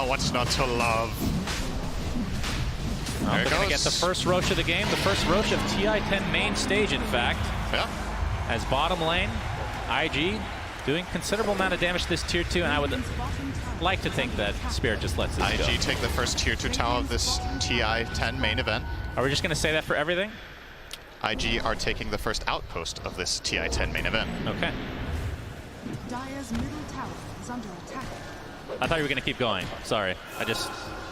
What's not to love? Well, they're going to get the first Roche of the game, the first Roche of Ti10 main stage, in fact. Yeah. As bottom lane, IG doing considerable amount of damage to this tier 2, and I would like to think that Spirit just lets this go. IG take the first tier 2 tower of this Ti10 main event. Are we just going to say that for everything? IG are taking the first outpost of this Ti10 main event. Okay. Dire's middle tower is under attack. I thought you were going to keep going. Sorry.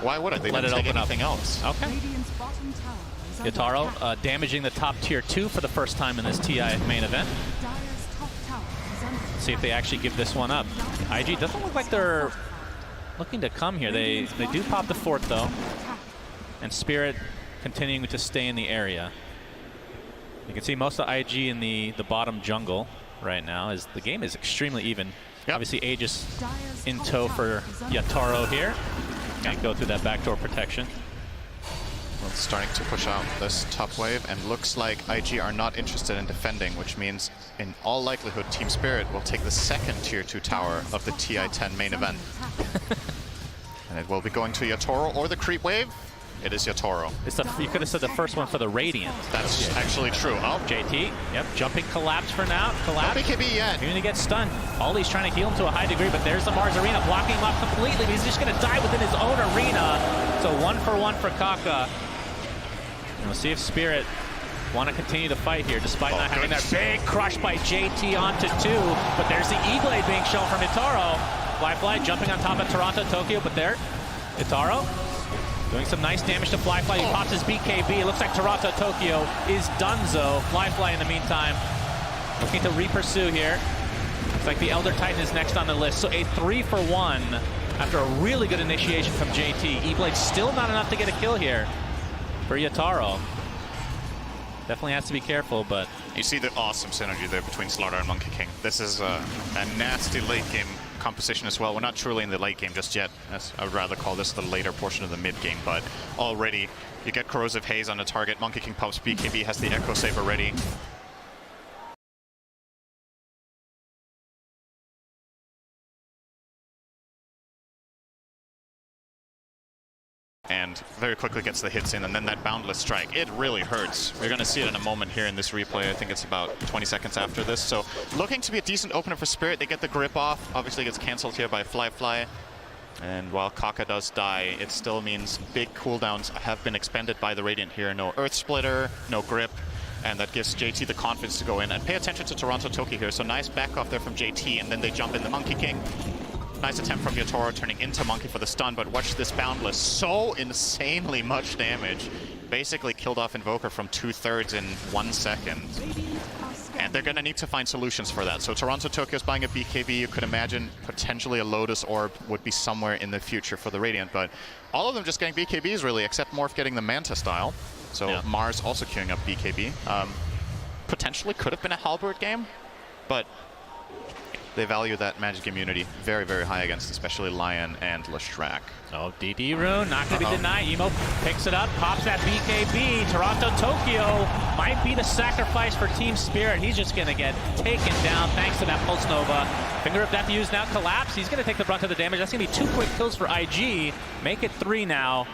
Why would I? They Let didn't it take open up. anything else. Okay. Radiant's bottom tower is under Yataro attack. damaging the top tier 2 for the first time in this TI main event. Dire's top tower is under attack. See if they actually give this one up. IG doesn't look like they're looking to come here. They do pop the fort though. And Spirit continuing to stay in the area. You can see most of IG in the bottom jungle right now, as the game is extremely even. Yep. Obviously Aegis Dire's in top tow tower for is under Yataro here. Can't go through that backdoor protection. Well, it's starting to push out this top wave, and looks like IG are not interested in defending, which means in all likelihood Team Spirit will take the second tier 2 tower of the Ti10 main event. And it will be going to Yatoro or the creep wave. It is Yatoro. You could have said the first one for the Radiant. That's actually true. Oh, JT, yep, jumping collapse for now. Collapse. no BKB yet. You're going to get stunned. Ollie's trying to heal him to a high degree, but there's the Mars Arena blocking him off completely. But he's just going to die within his own arena. So 1-for-1 for Kaka. And we'll see if Spirit want to continue to fight here, despite not having that big crush by JT onto 2. But there's the E-Blade being shown from Itaro. Fly jumping on top of Toronto Tokyo, but there, Itaro doing some nice damage to Fly. He pops his BKB. It looks like Toronto Tokyo is donezo. Fly in the meantime looking to re-pursue here. Looks like the Elder Titan is next on the list. So a 3-for-1 after a really good initiation from JT. E-Blade still not enough to get a kill here for Yataro. Definitely has to be careful, but... You see the awesome synergy there between Slardar and Monkey King. This is a nasty late game composition as well. We're not truly in the late game just yet, as I would rather call this the later portion of the mid game, but already you get Corrosive Haze on the target. Monkey King pops BKB, has the Echo Saber ready. And very quickly gets the hits in, and then that Boundless Strike. It really hurts. We're going to see it in a moment here in this replay. I think it's about 20 seconds after this. So looking to be a decent opener for Spirit. They get the grip off. Obviously gets cancelled here by Fly. And while Kaka does die, it still means big cooldowns have been expended by the Radiant here. No Earth Splitter, no grip. And that gives JT the confidence to go in. And pay attention to Toronto Tokyo here. So nice back off there from JT, and then they jump in the Monkey King. Nice attempt from Yatoro turning into Monkey for the stun, but watch this Boundless. So insanely much damage. Basically killed off Invoker from 2/3 in 1 second. And they're going to need to find solutions for that. So Toronto Tokyo is buying a BKB. You could imagine potentially a Lotus Orb would be somewhere in the future for the Radiant, but all of them just getting BKBs really, except Morph getting the Manta style. So yeah. Mars also queuing up BKB. potentially could have been a halberd game, but they value that magic immunity very, very high against especially Lion and Leshrac. Oh, DD Rune, not going to be denied. Emo picks it up, pops that BKB. Toronto Tokyo might be the sacrifice for Team Spirit. He's just going to get taken down thanks to that Pulse Nova. Finger of Death used now, Collapse. He's going to take the brunt of the damage. That's going to be 2 quick kills for IG. Make it 3 now,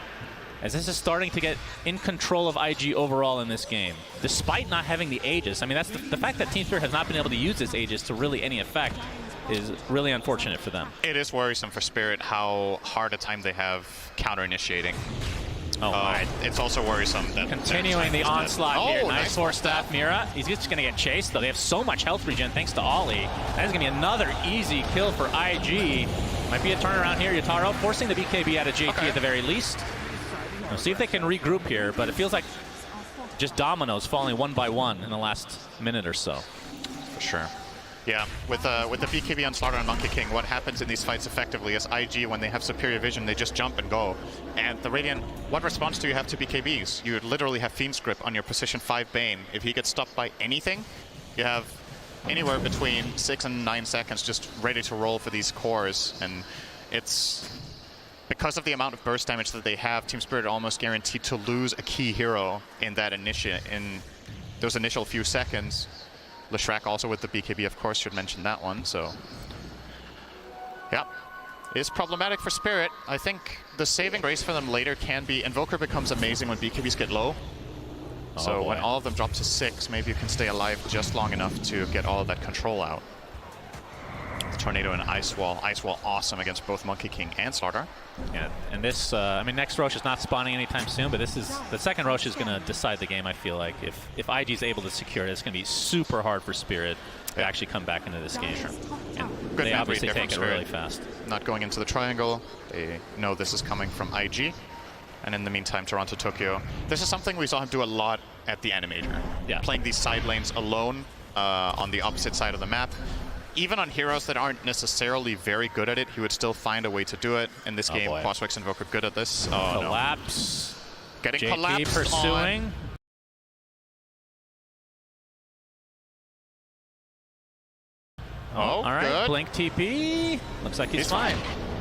as this is starting to get in control of IG overall in this game, despite not having the Aegis. I mean, that's the fact that Team Spirit has not been able to use this Aegis to really any effect is really unfortunate for them. It is worrisome for Spirit how hard a time they have counter-initiating. Oh, my. It's also worrisome that continuing the onslaught here. Nice force staff, Mira. He's just going to get chased, though. They have so much health regen thanks to Ollie. That is going to be another easy kill for IG. Might be a turnaround here. Yataro forcing the BKB out of JT at the very least. We'll see if they can regroup here, but it feels like just dominoes falling one by one in the last minute or so. For sure. Yeah, with the BKB on Slaughter and Monkey King, what happens in these fights effectively is IG, when they have superior vision, they just jump and go. And the Radiant, what response do you have to BKBs? You literally have Fiend's Grip on your position 5 Bane. If he gets stopped by anything, you have anywhere between 6 and 9 seconds just ready to roll for these cores. And it's because of the amount of burst damage that they have, Team Spirit are almost guaranteed to lose a key hero in that in those initial few seconds. Leshrac also with the BKB, of course, should mention that one. So, yeah, it's problematic for Spirit. I think the saving grace for them later can be Invoker becomes amazing when BKBs get low. So when all of them drop to 6, maybe you can stay alive just long enough to get all of that control out. Tornado and Ice Wall. Ice Wall awesome against both Monkey King and Slaughter. Yeah, and this, I mean, next Roche is not spawning anytime soon, but this is, the second Roche is going to decide the game, I feel like. If IG is able to secure it, it's going to be super hard for Spirit to actually come back into this game. And Good they map obviously read there take it from really Spirit. fast. Not going into the triangle. They know this is coming from IG. And in the meantime, Toronto Tokyo. This is something we saw him do a lot at the Animator. Yeah. Playing these side lanes alone on the opposite side of the map. Even on heroes that aren't necessarily very good at it, he would still find a way to do it. In this game, Quaswex Invoker good at this. Oh, Collapse. No. Getting JT collapsed pursuing. All right, good. Blink TP. Looks like he's fine.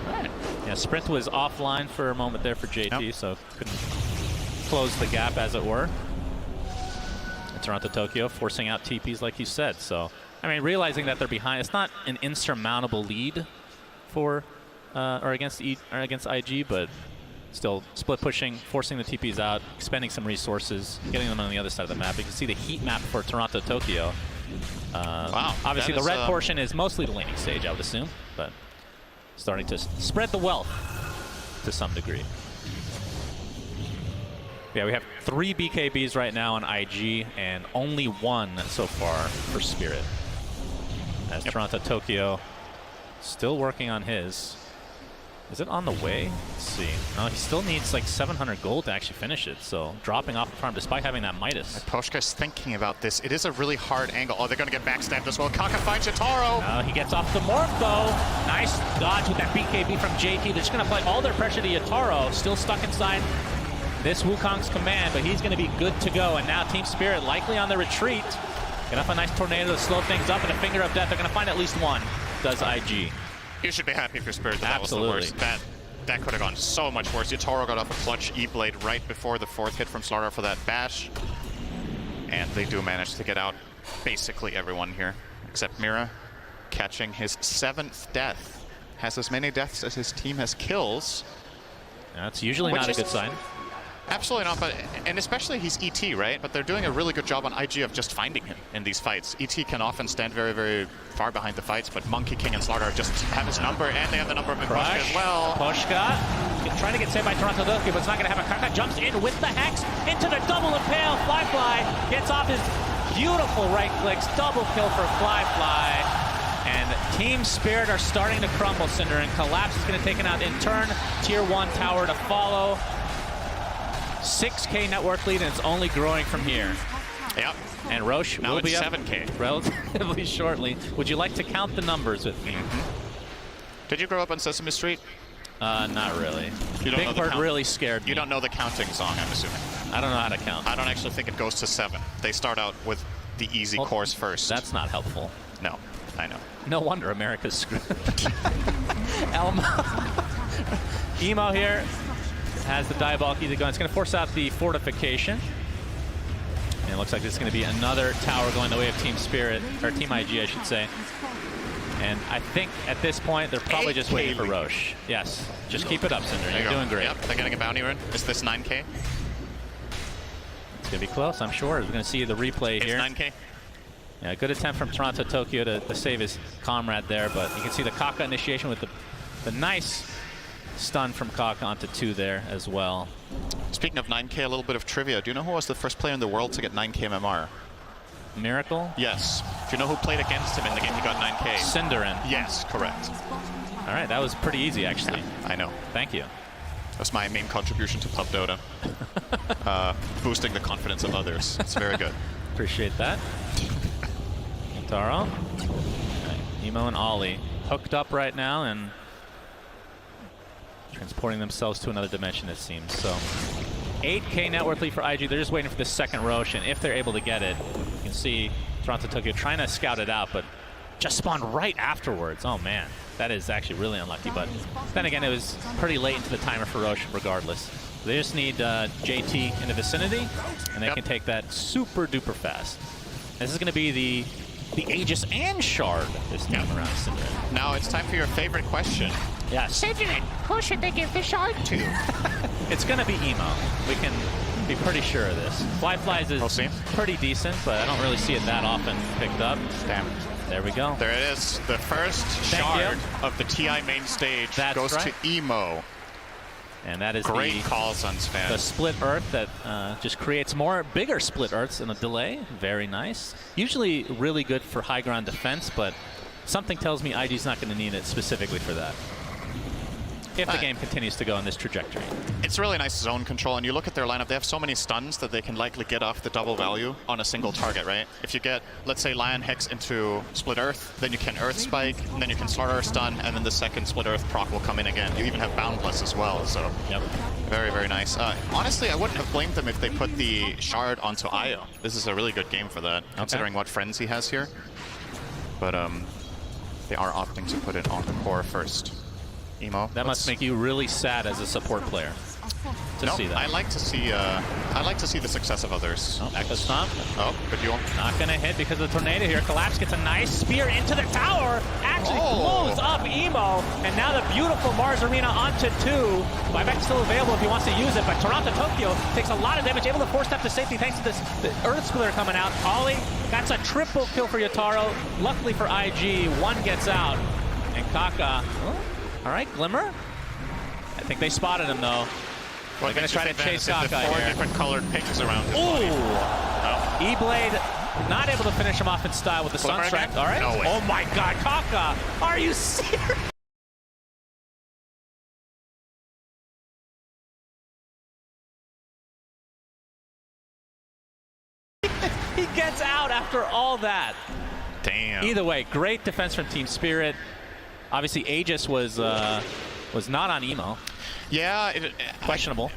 Right. Yeah, Sprint was offline for a moment there for JT, so couldn't close the gap, as it were. And Toronto Tokyo forcing out TPs like you said. So, I mean, realizing that they're behind, it's not an insurmountable lead for or against IG, but still split pushing, forcing the TPs out, expending some resources, getting them on the other side of the map. You can see the heat map for Toronto Tokyo. Wow. Obviously, the red portion is mostly the laning stage, I would assume, but starting to spread the wealth to some degree. Yeah, we have 3 BKBs right now on IG and only 1 so far for Spirit. As Toronto Tokyo still working on his. Is it on the way? Let's see. No, he still needs like 700 gold to actually finish it, so dropping off the farm despite having that Midas. Poshka's thinking about this. It is a really hard angle. Oh, they're going to get backstabbed as well. Kaka finds Yataro. He gets off the morph, though. Nice dodge with that BKB from JT. They're just going to apply all their pressure to Yataro. Still stuck inside this Wukong's command, but he's going to be good to go. And now Team Spirit likely on the retreat. Get off a nice tornado to slow things up, and a Finger of Death. They're going to find at least 1. Does IG. You should be happy for Spirit that Absolutely. was the worst. That could have gone so much worse. Yatoro got off a clutch E-Blade right before the 4th hit from Slaughter for that bash. And they do manage to get out basically everyone here, except Mira, catching his 7th death. Has as many deaths as his team has kills. That's usually not a good sign. Absolutely not, and especially he's ET, right? But they're doing a really good job on IG of just finding him in these fights. ET can often stand very, very far behind the fights, but Monkey King and Slaughter just have his number, and they have the number of Poshka as well. Poshka trying to get saved by Toronto Tokyo, but it's not going to happen. Kaka jumps in with the Hex into the double impale. Fly gets off his beautiful right clicks. Double kill for Fly. And Team Spirit are starting to crumble, Cinder, and Collapse is going to take it out in turn. Tier 1 tower to follow. 6K network lead, and it's only growing from here. Yep. And Roche now will be it's up 7K. Relatively shortly. Would you like to count the numbers with me? Did you grow up on Sesame Street? Not really. Big Bird really scared me. You don't know the counting song, I'm assuming. I don't know how to count. I don't actually think it goes to 7. They start out with the easy course first. That's not helpful. No, I know. No wonder America's screwed. Elmo. Emo here has the diabolic either going. It's going to force out the fortification. And it looks like this is going to be another tower going the way of Team Spirit, or Team IG, I should say. And I think at this point, they're probably just waiting for Roche. Yes, just keep it up, Cinder. You're doing great. Yep, they're getting a bounty run. Is this 9K? It's going to be close, I'm sure. We're going to see the replay here. It's 9K. Yeah, good attempt from Toronto Tokyo to save his comrade there, but you can see the Kaka initiation with the nice stun from Kaka onto 2 there as well. Speaking of 9K, a little bit of trivia. Do you know who was the first player in the world to get 9K MMR? Miracle? Yes. Do you know who played against him in the game he got 9K? Cinderin. Yes, correct. All right, that was pretty easy, actually. I know. Thank you. That's my main contribution to Pub Dota. Boosting the confidence of others. It's very good. Appreciate that. Taro. Right. Emo and Ollie hooked up right now and transporting themselves to another dimension, it seems. So 8K net worth lead for IG. They're just waiting for the second Roche, and if they're able to get it, you can see Toronto Tokyo trying to scout it out, but just spawned right afterwards. Oh man, that is actually really unlucky, but then again, it was pretty late into the timer for Roche regardless. They just need JT in the vicinity, and they can take that super duper fast. This is going to be the Aegis and Shard this time around, Cinderella. Now it's time for your favorite question. Yes. Cinderella, who should they give the Shard to? It's going to be Emo. We can be pretty sure of this. Fly's is pretty decent, but I don't really see it that often picked up. Damn. There we go. There it is. The first shard of the TI main stage goes to Emo. And that is great call, Suns fan. The split earth that just creates bigger split earths in a delay. Very nice. Usually really good for high ground defense, but something tells me IG's not going to need it specifically for that. If the game continues to go in this trajectory. It's really nice zone control, and you look at their lineup, they have so many stuns that they can likely get off the double value on a single target, right? If you get, let's say, Lion Hex into Split Earth, then you can Earth Spike, and then you can Slaughter Stun, and then the second Split Earth proc will come in again. You even have Boundless as well, so very, very nice. Honestly, I wouldn't have blamed them if they put the Shard onto Io. This is a really good game for that, considering what friends he has here. But they are opting to put it on the core first. Emo. That must make you really sad as a support player to see that. I like to see the success of others. Oh, Echo Stomp. Oh, good duel. Not going to hit because of the tornado here. Collapse gets a nice spear into the tower. Actually blows up Emo. And now the beautiful Mars Arena onto 2. Buyback still available if he wants to use it, but Toronto Tokyo takes a lot of damage, able to force step to safety thanks to this the Earth Splitter coming out. Ollie, that's a triple kill for Yotaro. Luckily for IG, 1 gets out. And Kaka... All right, Glimmer. I think they spotted him, though. They're going to try to chase Kaka here. 4 different colored pings around his body. E-Blade not able to finish him off in style with the Sunstrike. All right. No way. Oh, my God. Kaka, are you serious? He gets out after all that. Damn. Either way, great defense from Team Spirit. Obviously, Aegis was not on Emo. Yeah, questionable.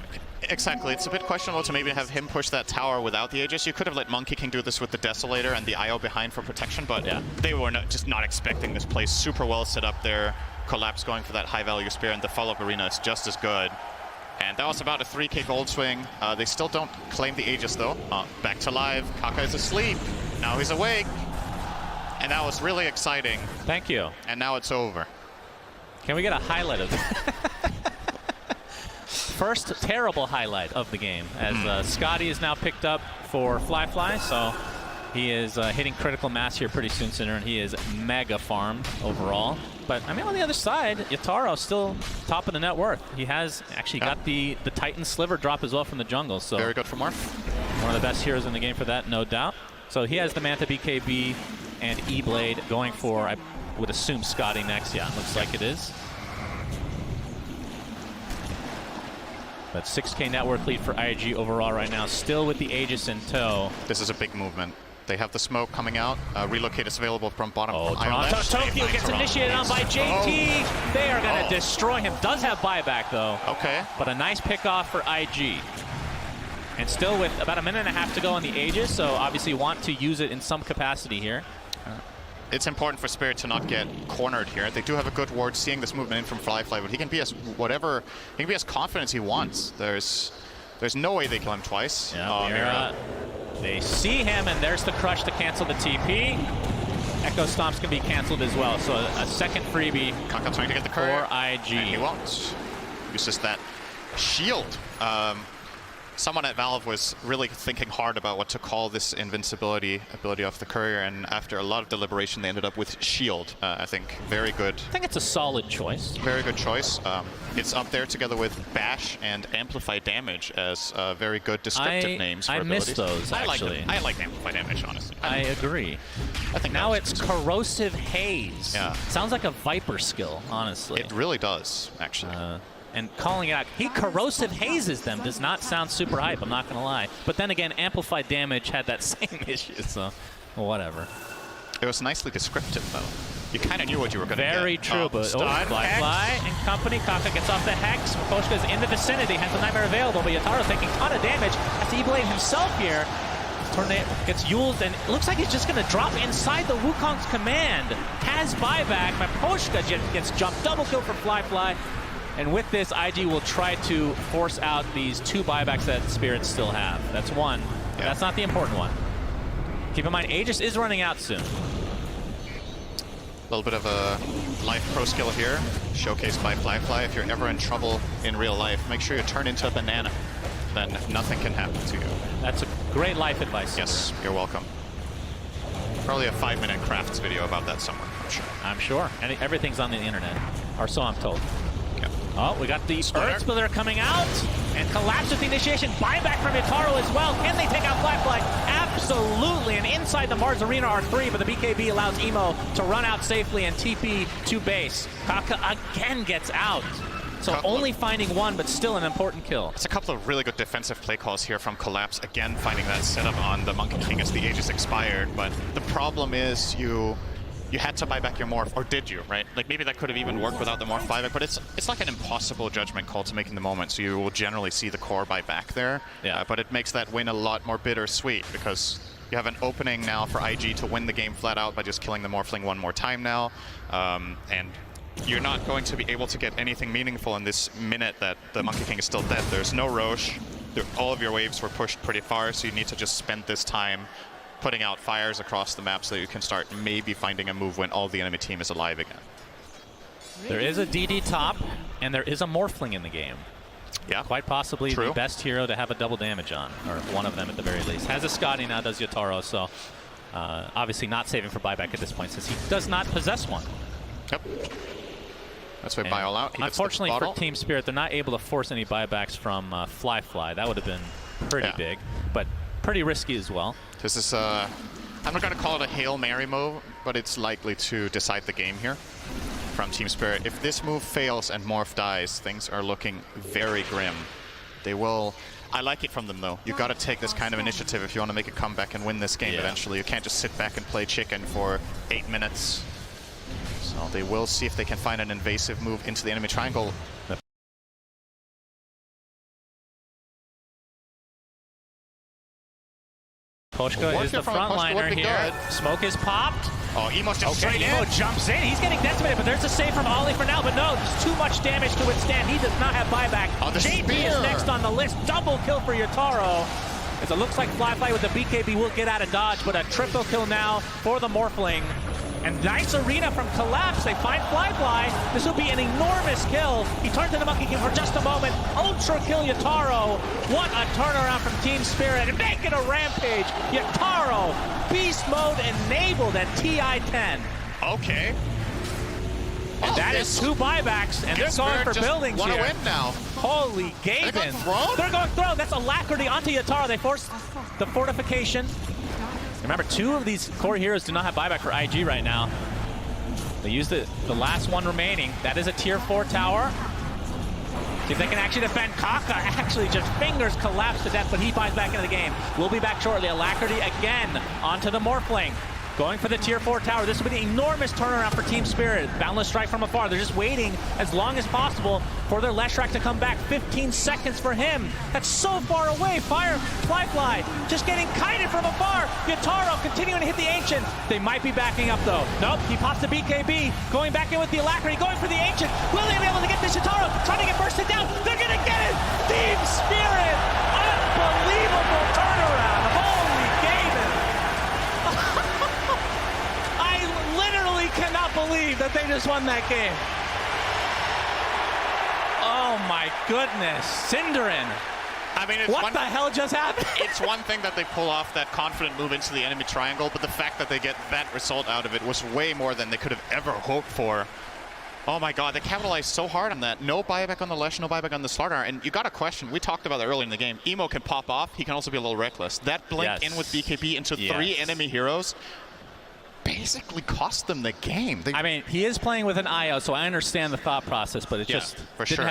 Exactly. It's a bit questionable to maybe have him push that tower without the Aegis. You could have let Monkey King do this with the Desolator and the IO behind for protection, but they were just not expecting this play. Super well set up there. Collapse going for that high-value spear, and the follow-up arena is just as good. And that was about a 3K gold swing. They still don't claim the Aegis, though. Back to live. Kaka is asleep. Now he's awake. And that was really exciting. Thank you. And now it's over. Can we get a highlight of that? First terrible highlight of the game, as Scotty is now picked up for Fly, so he is hitting critical mass here pretty soon, Cinder, and he is mega farmed overall. But, I mean, on the other side, Yotaro still top of the net worth. He has actually got the Titan Sliver drop as well from the jungle. So very good for Morph. One of the best heroes in the game for that, no doubt. So he has the Manta BKB and E-Blade going for, I would assume, Scotty next. Yeah, looks like it is. But 6K network lead for IG overall right now, still with the Aegis in tow. This is a big movement. They have the smoke coming out. Relocate is available from bottom. Toronto Tokyo gets initiated on by JT. They are going to destroy him. Does have buyback, though. Okay. But a nice pick off for IG. And still with about a minute and a half to go on the Aegis, so obviously want to use it in some capacity here. It's important for Spirit to not get cornered here. They do have a good ward seeing this movement in from Fly, but he can be as confident as he wants. There's no way they kill him twice. Yeah, they see him, and there's the crush to cancel the TP. Echo Stomp's gonna be canceled as well, so a second freebie. Kaka trying to get the courier for IG. And he won't. Uses that shield. Someone at Valve was really thinking hard about what to call this invincibility ability of the courier, and after a lot of deliberation, they ended up with shield. I think very good. I think it's a solid choice. Very good choice. It's up there together with bash and amplify damage as very good descriptive names for abilities. I miss those, actually. I like amplify damage, honestly. I agree. I think now it's corrosive haze. Yeah. Sounds like a Viper skill, honestly. It really does, actually. And calling it out, he corrosive hazes them does not sound super hype, I'm not going to lie. But then again, amplified damage had that same issue, so whatever. It was nicely descriptive, though. You kind of knew what you were going to get. Very true, but Fly and company. Kaka gets off the Hex. Makoshka is in the vicinity, has the Nightmare available, but Yataro's taking a ton of damage. Has to E-Blade himself here. Tornado gets Yuled, and it looks like he's just going to drop inside the Wukong's command. Has buyback, Makoshka gets jumped. Double kill for Fly. And with this, IG will try to force out these 2 buybacks that Spirits still have. That's one. Yeah. That's not the important one. Keep in mind, Aegis is running out soon. A little bit of a life pro skill here, showcased by Fly. If you're ever in trouble in real life, make sure you turn into a banana. Then nothing can happen to you. That's a great life advice. Yes, you're welcome. Probably a 5-minute crafts video about that somewhere, I'm sure. And everything's on the internet, or so I'm told. Oh, we got the Earth Splitter coming out, and Collapse with the initiation. Buyback from Yataro as well. Can they take out Fly? Absolutely, and inside the Mars Arena are 3, but the BKB allows Emo to run out safely and TP to base. Kaka again gets out. So only finding 1, but still an important kill. It's a couple of really good defensive play calls here from Collapse. Again, finding that setup on the Monkey King as the Aegis expired, but the problem is you had to buy back your Morph, or did you, right? Like, maybe that could have even worked without the Morph buyback, but it's like an impossible judgment call to make in the moment, so you will generally see the core buy back there. Yeah. But it makes that win a lot more bittersweet, because you have an opening now for IG to win the game flat out by just killing the Morphling 1 more time now, and you're not going to be able to get anything meaningful in this minute that the Monkey King is still dead. There's no Roche. All of your waves were pushed pretty far, so you need to just spend this time putting out fires across the map so that you can start maybe finding a move when all the enemy team is alive again. There is a DD top, and there is a Morphling in the game. Yeah. Quite possibly the best hero to have a double damage on, or one of them at the very least. Has a Scotty, now does Yataro, so obviously not saving for buyback at this point since he does not possess one. Yep. That's why buy all out. Unfortunately for Team Spirit, they're not able to force any buybacks from Fly. That would have been pretty big, but pretty risky as well. This is, I'm not going to call it a Hail Mary move, but it's likely to decide the game here from Team Spirit. If this move fails and Morph dies, things are looking very grim. They will... I like it from them, though. You've got to take this kind of initiative if you want to make a comeback and win this game eventually. You can't just sit back and play chicken for 8 minutes. So they will see if they can find an invasive move into the enemy triangle. Makoshka is the frontliner here. Smoke is popped. Oh, Emo's just straight in. Emo jumps in. He's getting decimated, but there's a save from Ollie for now. But no, there's too much damage to withstand. He does not have buyback. JP is next on the list. Double kill for Yataro. As it looks like Fly with the BKB will get out of dodge, but a triple kill now for the Morphling. And nice arena from Collapse. They find Fly. This will be an enormous kill. He turns to the Monkey King for just a moment. Ultra kill Yataro. What a turnaround from Team Spirit. And make it a rampage. Yataro, beast mode enabled at Ti10. Okay. And that is 2 buybacks, and they're going for buildings here. Win now. Holy Gavin. They're going throne. That's alacrity onto Yataro. They force the fortification. Remember, 2 of these core heroes do not have buyback for IG right now. They use the last one remaining. That is a tier 4 tower. See if they can actually defend. Kaka actually just fingers Collapse to death, but he finds back into the game. We'll be back shortly. Alacrity again onto the Morphling. Going for the tier 4 tower. This would be an enormous turnaround for Team Spirit. Boundless strike from afar. They're just waiting as long as possible for their Leshrac to come back. 15 seconds for him. That's so far away. Fly just getting kited from afar. Yataro continuing to hit the Ancient. They might be backing up though. Nope, he pops the BKB. Going back in with the Alacrity. Going for the Ancient. Will they be able to get this Yataro? Trying to get bursted down. They're going to get it. Team Spirit. Unbelievable turnaround. Holy gaming. I literally cannot believe that they just won that game. Oh my goodness. Cinderin. I mean, What the hell just happened? It's one thing that they pull off that confident move into the enemy triangle, but the fact that they get that result out of it was way more than they could have ever hoped for. Oh my god, they capitalized so hard on that. No buyback on the Lesh, no buyback on the Slardar. And you got a question. We talked about that earlier in the game. Emo can pop off. He can also be a little reckless. That blink in with BKB into 3 enemy heroes basically cost them the game. I mean, he is playing with an IO, so I understand the thought process, but it just for didn't sure.